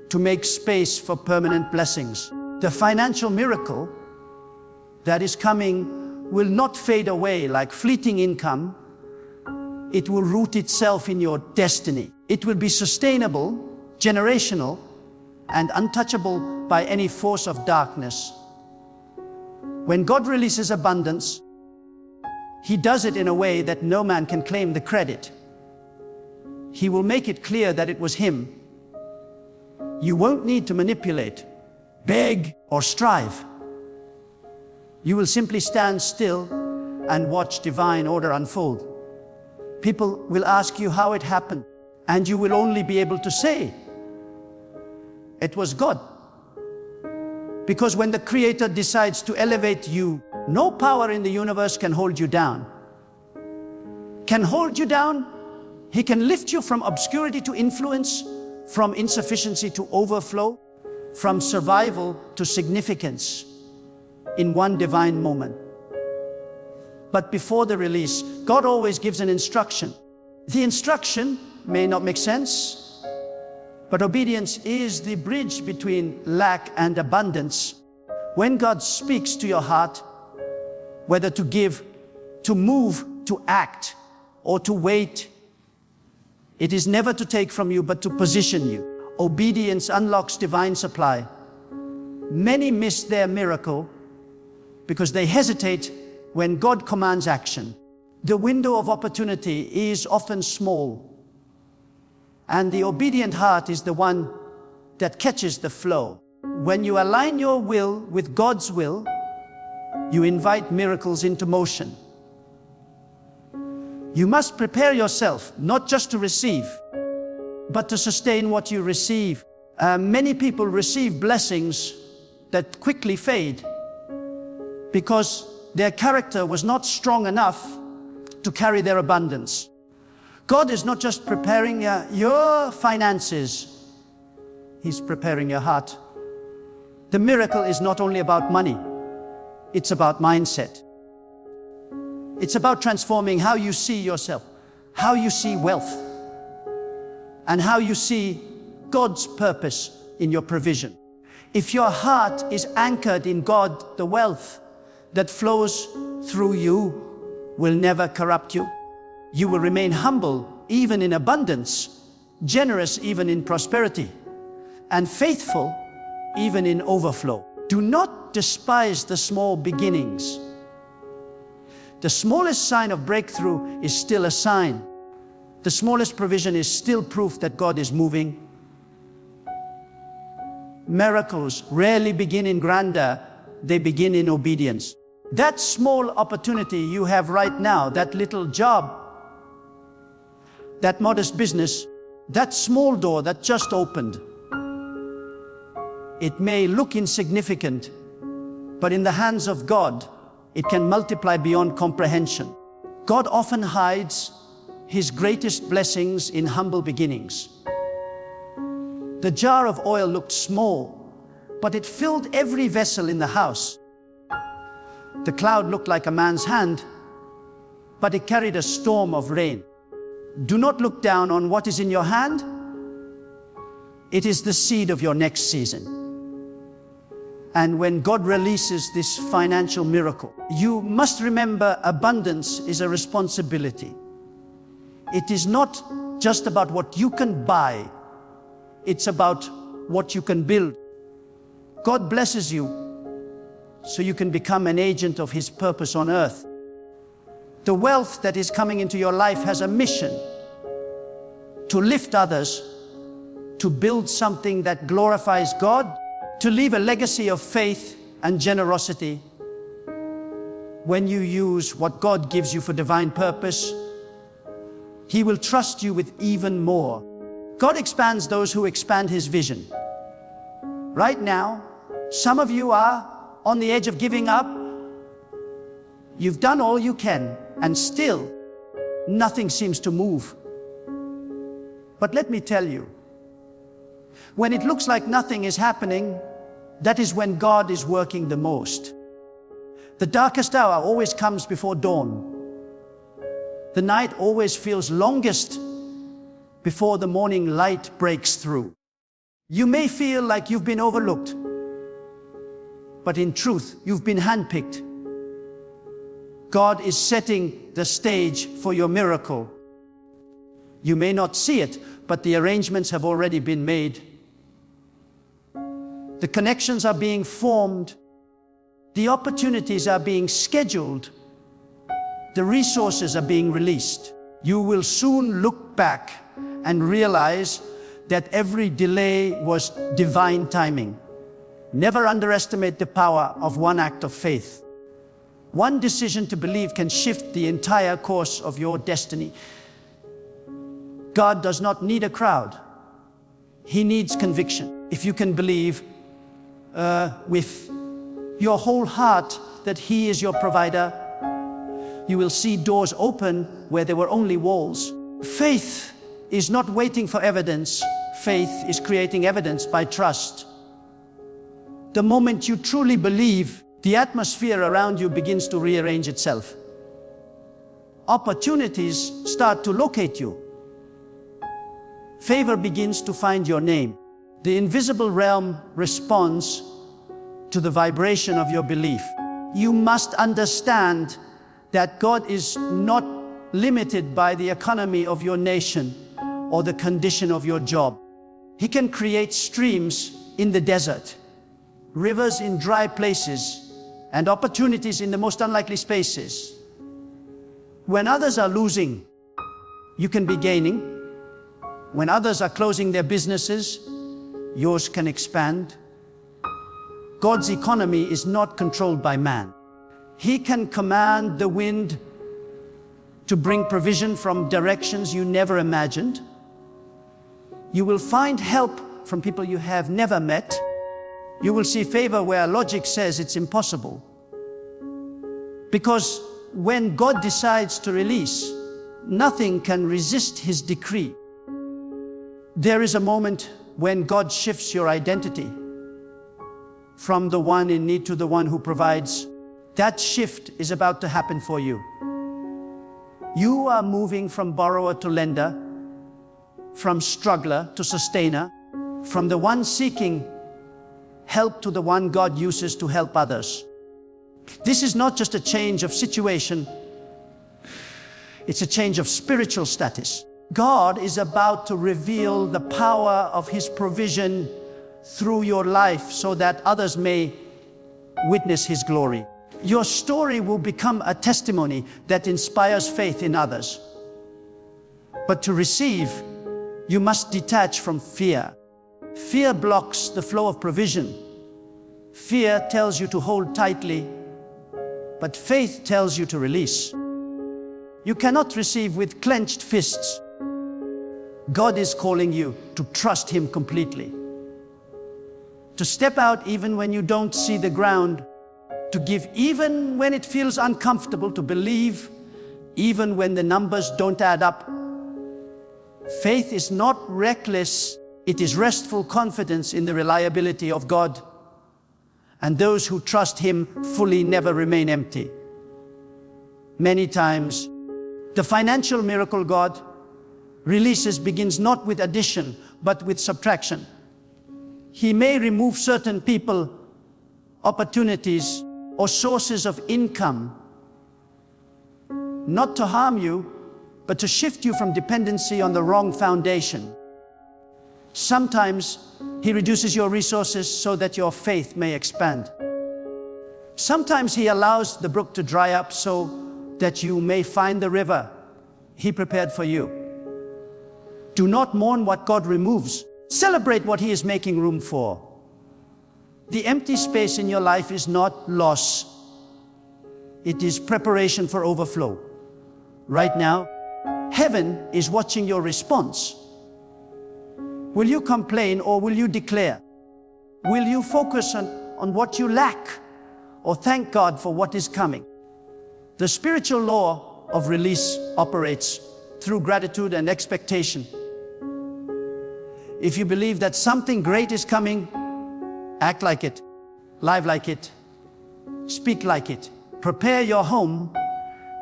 to make space for permanent blessings. The financial miracle that is coming will not fade away like fleeting income. It will root itself in your destiny. It will be sustainable, generational, and untouchable by any force of darkness. When God releases abundance, He does it in a way that no man can claim the credit. He will make it clear that it was Him. You won't need to manipulate, beg, or strive. You will simply stand still and watch divine order unfold. People will ask you how it happened, and you will only be able to say, it was God. Because when the Creator decides to elevate you, no power in the universe can hold you down. Can hold you down? He can lift you from obscurity to influence, from insufficiency to overflow, from survival to significance in one divine moment. But before the release, God always gives an instruction. The instruction may not make sense, but obedience is the bridge between lack and abundance. When God speaks to your heart, whether to give, to move, to act, or to wait, it is never to take from you, but to position you. Obedience unlocks divine supply. Many miss their miracle because they hesitate when God commands action. The window of opportunity is often small, and the obedient heart is the one that catches the flow. When you align your will with God's will, you invite miracles into motion. You must prepare yourself, not just to receive, but to sustain what you receive. Many people receive blessings that quickly fade because their character was not strong enough to carry their abundance. God is not just preparing your finances, He's preparing your heart. The miracle is not only about money, it's about mindset. It's about transforming how you see yourself, how you see wealth, and how you see God's purpose in your provision. If your heart is anchored in God, the wealth that flows through you will never corrupt you. You will remain humble even in abundance, generous even in prosperity, and faithful even in overflow. Do not despise the small beginnings. The smallest sign of breakthrough is still a sign. The smallest provision is still proof that God is moving. Miracles rarely begin in grandeur, they begin in obedience. That small opportunity you have right now, that little job, that modest business, that small door that just opened, it may look insignificant, but in the hands of God, it can multiply beyond comprehension. God often hides His greatest blessings in humble beginnings. The jar of oil looked small, but it filled every vessel in the house. The cloud looked like a man's hand, but it carried a storm of rain. Do not look down on what is in your hand. It is the seed of your next season. And when God releases this financial miracle, you must remember abundance is a responsibility. It is not just about what you can buy. It's about what you can build. God blesses you so you can become an agent of His purpose on earth. The wealth that is coming into your life has a mission to lift others, to build something that glorifies God, to leave a legacy of faith and generosity. When you use what God gives you for divine purpose, He will trust you with even more. God expands those who expand His vision. Right now, some of you are on the edge of giving up. You've done all you can, and still, nothing seems to move. But let me tell you, when it looks like nothing is happening, that is when God is working the most. The darkest hour always comes before dawn. The night always feels longest before the morning light breaks through. You may feel like you've been overlooked, but in truth, you've been handpicked. God is setting the stage for your miracle. You may not see it, but the arrangements have already been made. The connections are being formed. The opportunities are being scheduled. The resources are being released. You will soon look back and realize that every delay was divine timing. Never underestimate the power of one act of faith. One decision to believe can shift the entire course of your destiny. God does not need a crowd. He needs conviction. If you can believe with your whole heart that He is your provider, you will see doors open where there were only walls. Faith is not waiting for evidence. Faith is creating evidence by trust. The moment you truly believe, the atmosphere around you begins to rearrange itself. Opportunities start to locate you. Favor begins to find your name. The invisible realm responds to the vibration of your belief. You must understand that God is not limited by the economy of your nation or the condition of your job. He can create streams in the desert, rivers in dry places, and opportunities in the most unlikely spaces. When others are losing, you can be gaining. When others are closing their businesses, yours can expand. God's economy is not controlled by man. He can command the wind to bring provision from directions you never imagined. You will find help from people you have never met. You will see favor where logic says it's impossible. Because when God decides to release, nothing can resist His decree. There is a moment when God shifts your identity from the one in need to the one who provides. That shift is about to happen for you. You are moving from borrower to lender, from struggler to sustainer, from the one seeking help to the one God uses to help others. This is not just a change of situation, it's a change of spiritual status. God is about to reveal the power of His provision through your life so that others may witness His glory. Your story will become a testimony that inspires faith in others. But to receive, you must detach from fear. Fear blocks the flow of provision. Fear tells you to hold tightly, but faith tells you to release. You cannot receive with clenched fists. God is calling you to trust Him completely. To step out even when you don't see the ground. To give even when it feels uncomfortable. To believe even when the numbers don't add up. Faith is not reckless. It is restful confidence in the reliability of God. And those who trust Him fully never remain empty. Many times, the financial miracle God releases begins not with addition, but with subtraction. He may remove certain people, opportunities, or sources of income, not to harm you, but to shift you from dependency on the wrong foundation. Sometimes He reduces your resources so that your faith may expand. Sometimes He allows the brook to dry up so that you may find the river He prepared for you. Do not mourn what God removes. Celebrate what He is making room for. The empty space in your life is not loss. It is preparation for overflow. Right now, heaven is watching your response. Will you complain or will you declare? Will you focus on what you lack or thank God for what is coming? The spiritual law of release operates through gratitude and expectation. If you believe that something great is coming, act like it, live like it, speak like it. Prepare your home,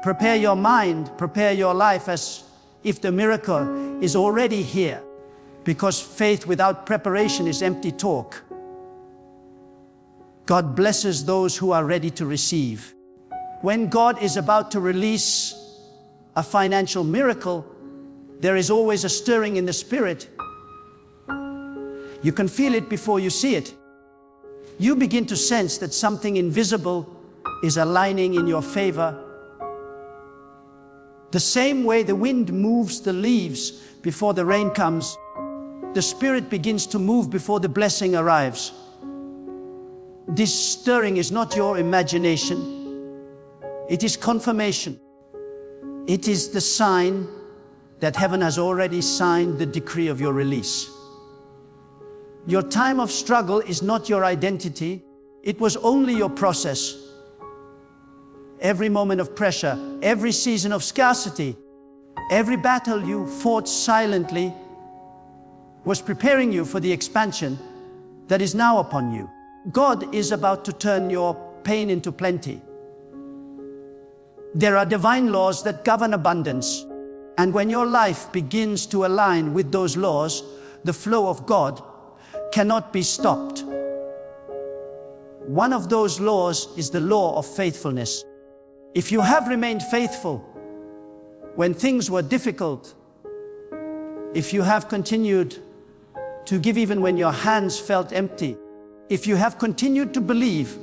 prepare your mind, prepare your life as if the miracle is already here. Because faith without preparation is empty talk. God blesses those who are ready to receive. When God is about to release a financial miracle, There is always a stirring in the spirit. You can feel it before you see it. You begin to sense that something invisible is aligning in your favor. The same way the wind moves the leaves before the rain comes, the Spirit begins to move before the blessing arrives. This stirring is not your imagination. It is confirmation. It is the sign that heaven has already signed the decree of your release. Your time of struggle is not your identity. It was only your process. Every moment of pressure, every season of scarcity, every battle you fought silently was preparing you for the expansion that is now upon you. God is about to turn your pain into plenty. There are divine laws that govern abundance, and when your life begins to align with those laws, the flow of God cannot be stopped. One of those laws is the law of faithfulness. If you have remained faithful when things were difficult, if you have continued to give even when your hands felt empty, if you have continued to believe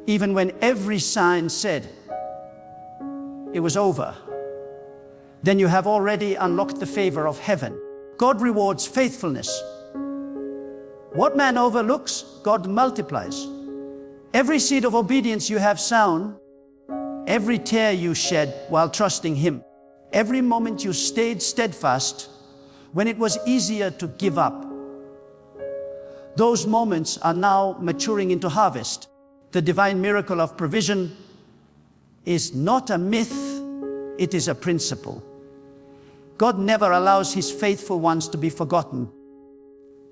even when every sign said it was over, then you have already unlocked the favor of heaven. God rewards faithfulness. What man overlooks, God multiplies. Every seed of obedience you have sown, every tear you shed while trusting Him, every moment you stayed steadfast when it was easier to give up, those moments are now maturing into harvest. The divine miracle of provision is not a myth, it is a principle. God never allows His faithful ones to be forgotten.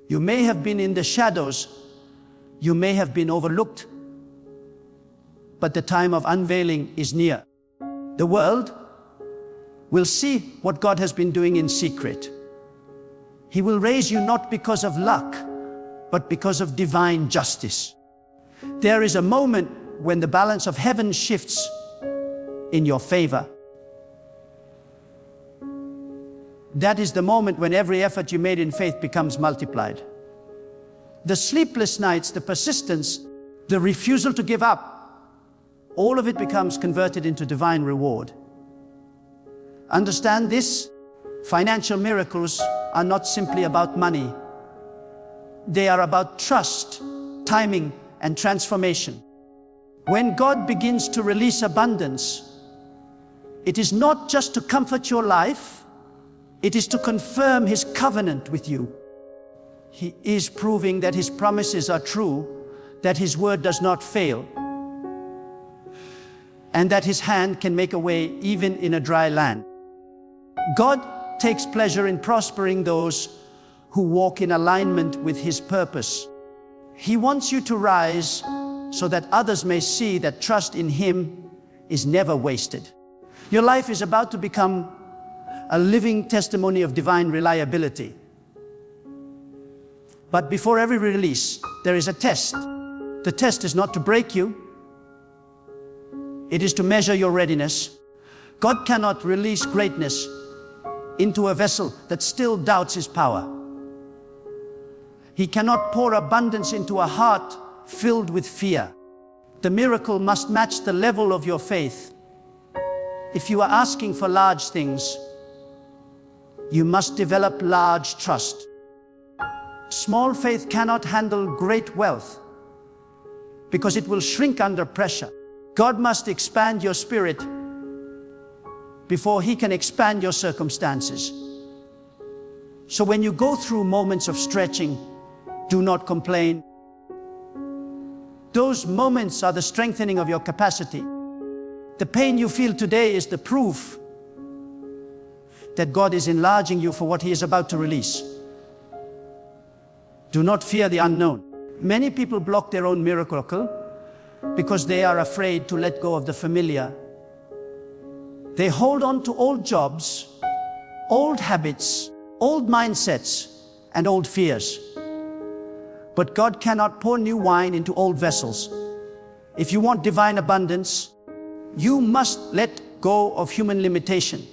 You may have been in the shadows, you may have been overlooked, but the time of unveiling is near. The world will see what God has been doing in secret. He will raise you not because of luck, but because of divine justice. There is a moment when the balance of heaven shifts in your favor. That is the moment when every effort you made in faith becomes multiplied. The sleepless nights, the persistence, the refusal to give up, all of it becomes converted into divine reward. Understand this: financial miracles are not simply about money. They are about trust, timing, and transformation. When God begins to release abundance, it is not just to comfort your life, it is to confirm His covenant with you. He is proving that His promises are true, that His word does not fail, and that His hand can make a way even in a dry land. God takes pleasure in prospering those who walk in alignment with His purpose. He wants you to rise so that others may see that trust in Him is never wasted. Your life is about to become a living testimony of divine reliability. But before every release, there is a test. The test is not to break you. It is to measure your readiness. God cannot release greatness into a vessel that still doubts His power. He cannot pour abundance into a heart filled with fear. The miracle must match the level of your faith. If you are asking for large things, you must develop large trust. Small faith cannot handle great wealth because it will shrink under pressure. God must expand your spirit before He can expand your circumstances. So when you go through moments of stretching, do not complain. Those moments are the strengthening of your capacity. The pain you feel today is the proof that God is enlarging you for what He is about to release. Do not fear the unknown. Many people block their own miracle because they are afraid to let go of the familiar. They hold on to old jobs, old habits, old mindsets, and old fears. But God cannot pour new wine into old vessels. If you want divine abundance, you must let go of human limitation.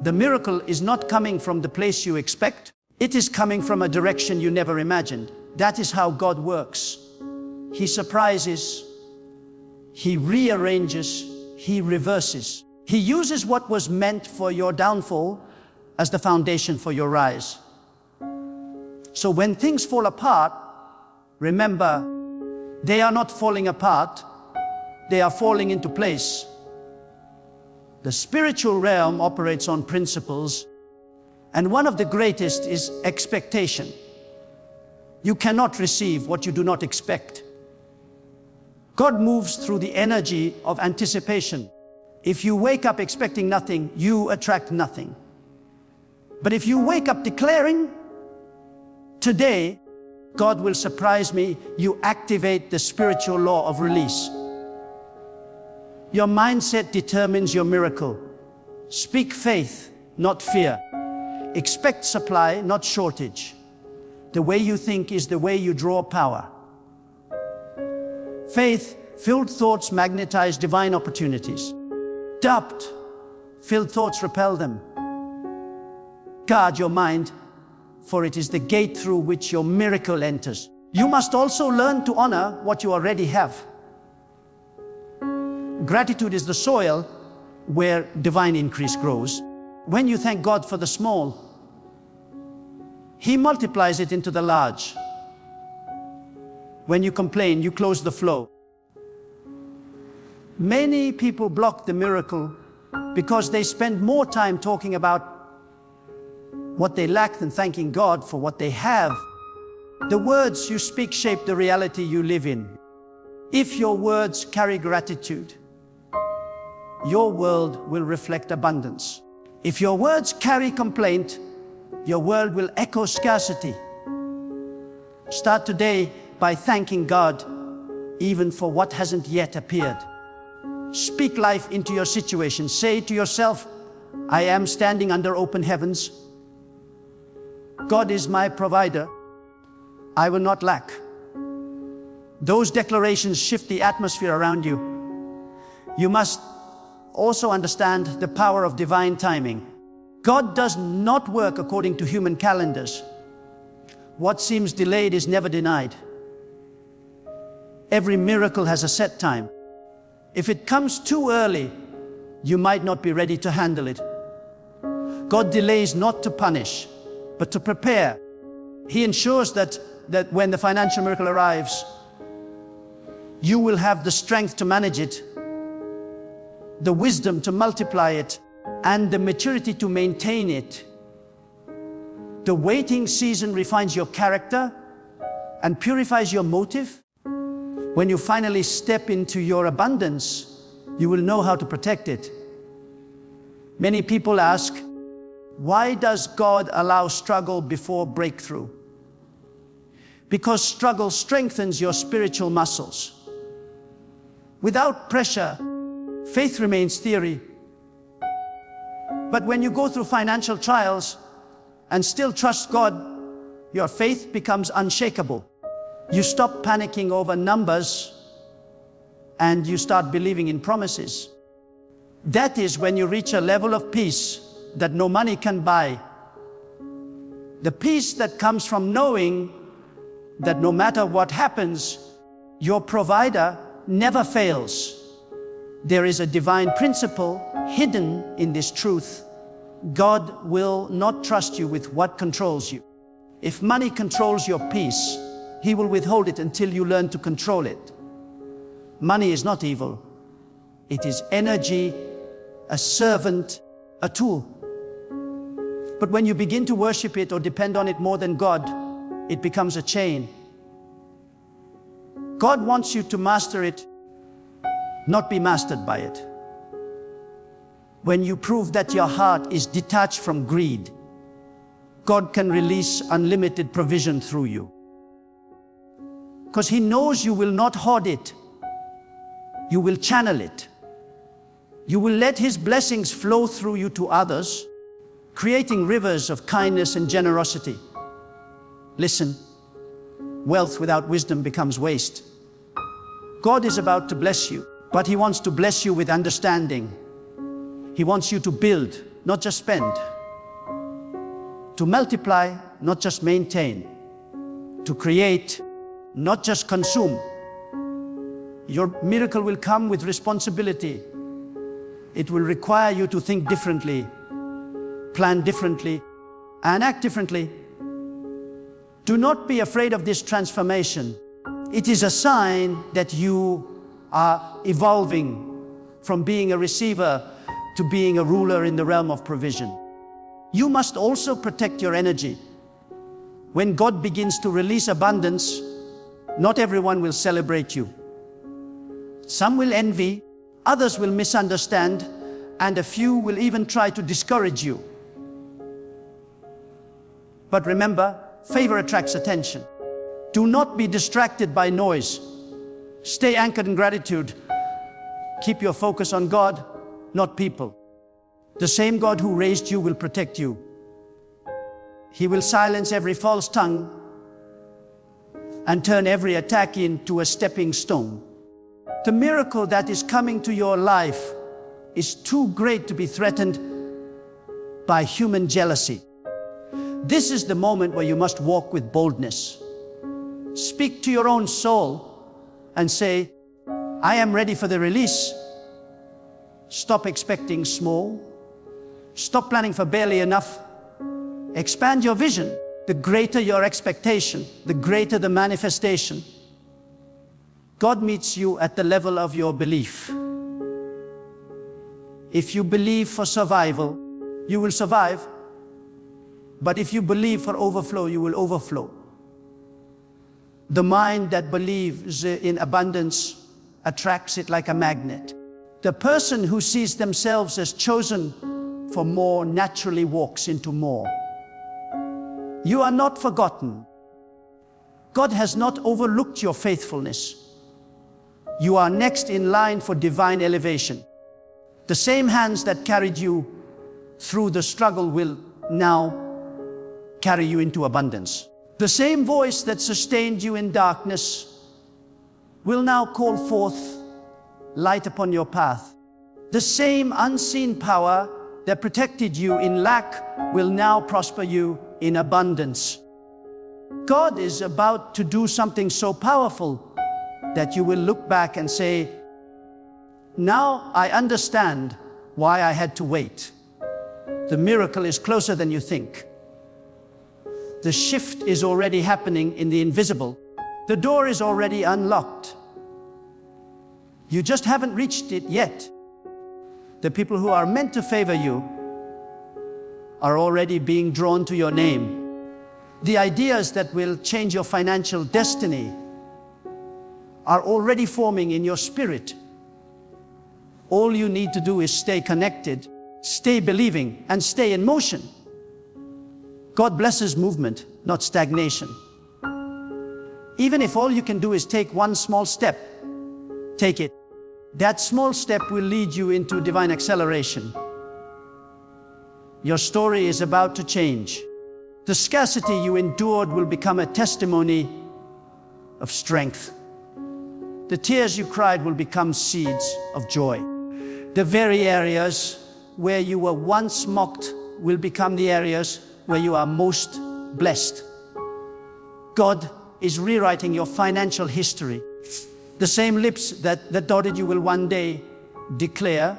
The miracle is not coming from the place you expect. It is coming from a direction you never imagined. That is how God works. He surprises, He rearranges, He reverses. He uses what was meant for your downfall as the foundation for your rise. So when things fall apart, remember, they are not falling apart, they are falling into place. The spiritual realm operates on principles, and one of the greatest is expectation. You cannot receive what you do not expect. God moves through the energy of anticipation. If you wake up expecting nothing, you attract nothing. But if you wake up declaring, today, God will surprise me, you activate the spiritual law of release. Your mindset determines your miracle. Speak faith, not fear. Expect supply, not shortage. The way you think is the way you draw power. Faith-filled thoughts magnetize divine opportunities. Doubt-filled thoughts repel them. Guard your mind, for it is the gate through which your miracle enters. You must also learn to honor what you already have. Gratitude is the soil where divine increase grows. When you thank God for the small, He multiplies it into the large. When you complain, you close the flow. Many people block the miracle because they spend more time talking about what they lack than thanking God for what they have. The words you speak shape the reality you live in. If your words carry gratitude, your world will reflect abundance. If your words carry complaint, your world will echo scarcity. Start today by thanking God, even for what hasn't yet appeared. Speak life into your situation. Say to yourself, I am standing under open heavens. God is my provider. I will not lack. Those declarations shift the atmosphere around you. You must also understand the power of divine timing. God does not work according to human calendars. What seems delayed is never denied. Every miracle has a set time. If it comes too early, you might not be ready to handle it. God delays not to punish, but to prepare. He ensures that when the financial miracle arrives, you will have the strength to manage it, the wisdom to multiply it, and the maturity to maintain it. The waiting season refines your character and purifies your motive. When you finally step into your abundance, you will know how to protect it. Many people ask, why does God allow struggle before breakthrough? Because struggle strengthens your spiritual muscles. Without pressure, faith remains theory. But when you go through financial trials and still trust God, your faith becomes unshakable. You stop panicking over numbers and you start believing in promises. That is when you reach a level of peace that no money can buy. The peace that comes from knowing that no matter what happens, your provider never fails. There is a divine principle hidden in this truth. God will not trust you with what controls you. If money controls your peace, He will withhold it until you learn to control it. Money is not evil. It is energy, a servant, a tool. But when you begin to worship it or depend on it more than God, it becomes a chain. God wants you to master it, not be mastered by it. When you prove that your heart is detached from greed, God can release unlimited provision through you. Because He knows you will not hoard it. You will channel it. You will let His blessings flow through you to others, creating rivers of kindness and generosity. Listen, wealth without wisdom becomes waste. God is about to bless you, but He wants to bless you with understanding. He wants you to build, not just spend. To multiply, not just maintain. To create, not just consume. Your miracle will come with responsibility. It will require you to think differently, plan differently, and act differently. Do not be afraid of this transformation. It is a sign that you are evolving from being a receiver to being a ruler in the realm of provision. You must also protect your energy. When God begins to release abundance, not everyone will celebrate you. Some will envy, others will misunderstand, and a few will even try to discourage you. But remember, favor attracts attention. Do not be distracted by noise. Stay anchored in gratitude. Keep your focus on God, not people. The same God who raised you will protect you. He will silence every false tongue and turn every attack into a stepping stone. The miracle that is coming to your life is too great to be threatened by human jealousy. This is the moment where you must walk with boldness. Speak to your own soul and say, I am ready for the release. Stop expecting small. Stop planning for barely enough. Expand your vision. The greater your expectation, the greater the manifestation. God meets you at the level of your belief. If you believe for survival, you will survive. But if you believe for overflow, you will overflow. The mind that believes in abundance attracts it like a magnet. The person who sees themselves as chosen for more naturally walks into more. You are not forgotten. God has not overlooked your faithfulness. You are next in line for divine elevation. The same hands that carried you through the struggle will now carry you into abundance. The same voice that sustained you in darkness will now call forth light upon your path. The same unseen power that protected you in lack will now prosper you in abundance. God is about to do something so powerful that you will look back and say, now I understand why I had to wait. The miracle is closer than you think. The shift is already happening in the invisible. The door is already unlocked. You just haven't reached it yet. The people who are meant to favor you are already being drawn to your name. The ideas that will change your financial destiny are already forming in your spirit. All you need to do is stay connected, stay believing, and stay in motion. God blesses movement, not stagnation. Even if all you can do is take one small step, take it. That small step will lead you into divine acceleration. Your story is about to change. The scarcity you endured will become a testimony of strength. The tears you cried will become seeds of joy. The very areas where you were once mocked will become the areas where you are most blessed. God is rewriting your financial history. The same lips that doubted you will one day declare,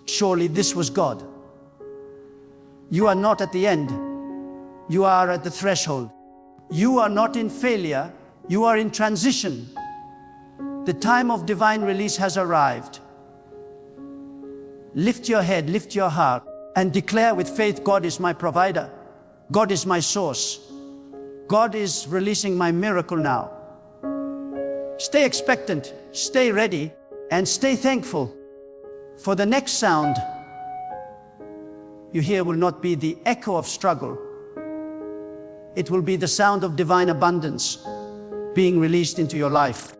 surely this was God. You are not at the end. You are at the threshold. You are not in failure. You are in transition. The time of divine release has arrived. Lift your head, lift your heart, and declare with faith, God is my provider. God is my source. God is releasing my miracle now. Stay expectant, stay ready, and stay thankful. For the next sound you hear will not be the echo of struggle. It will be the sound of divine abundance being released into your life.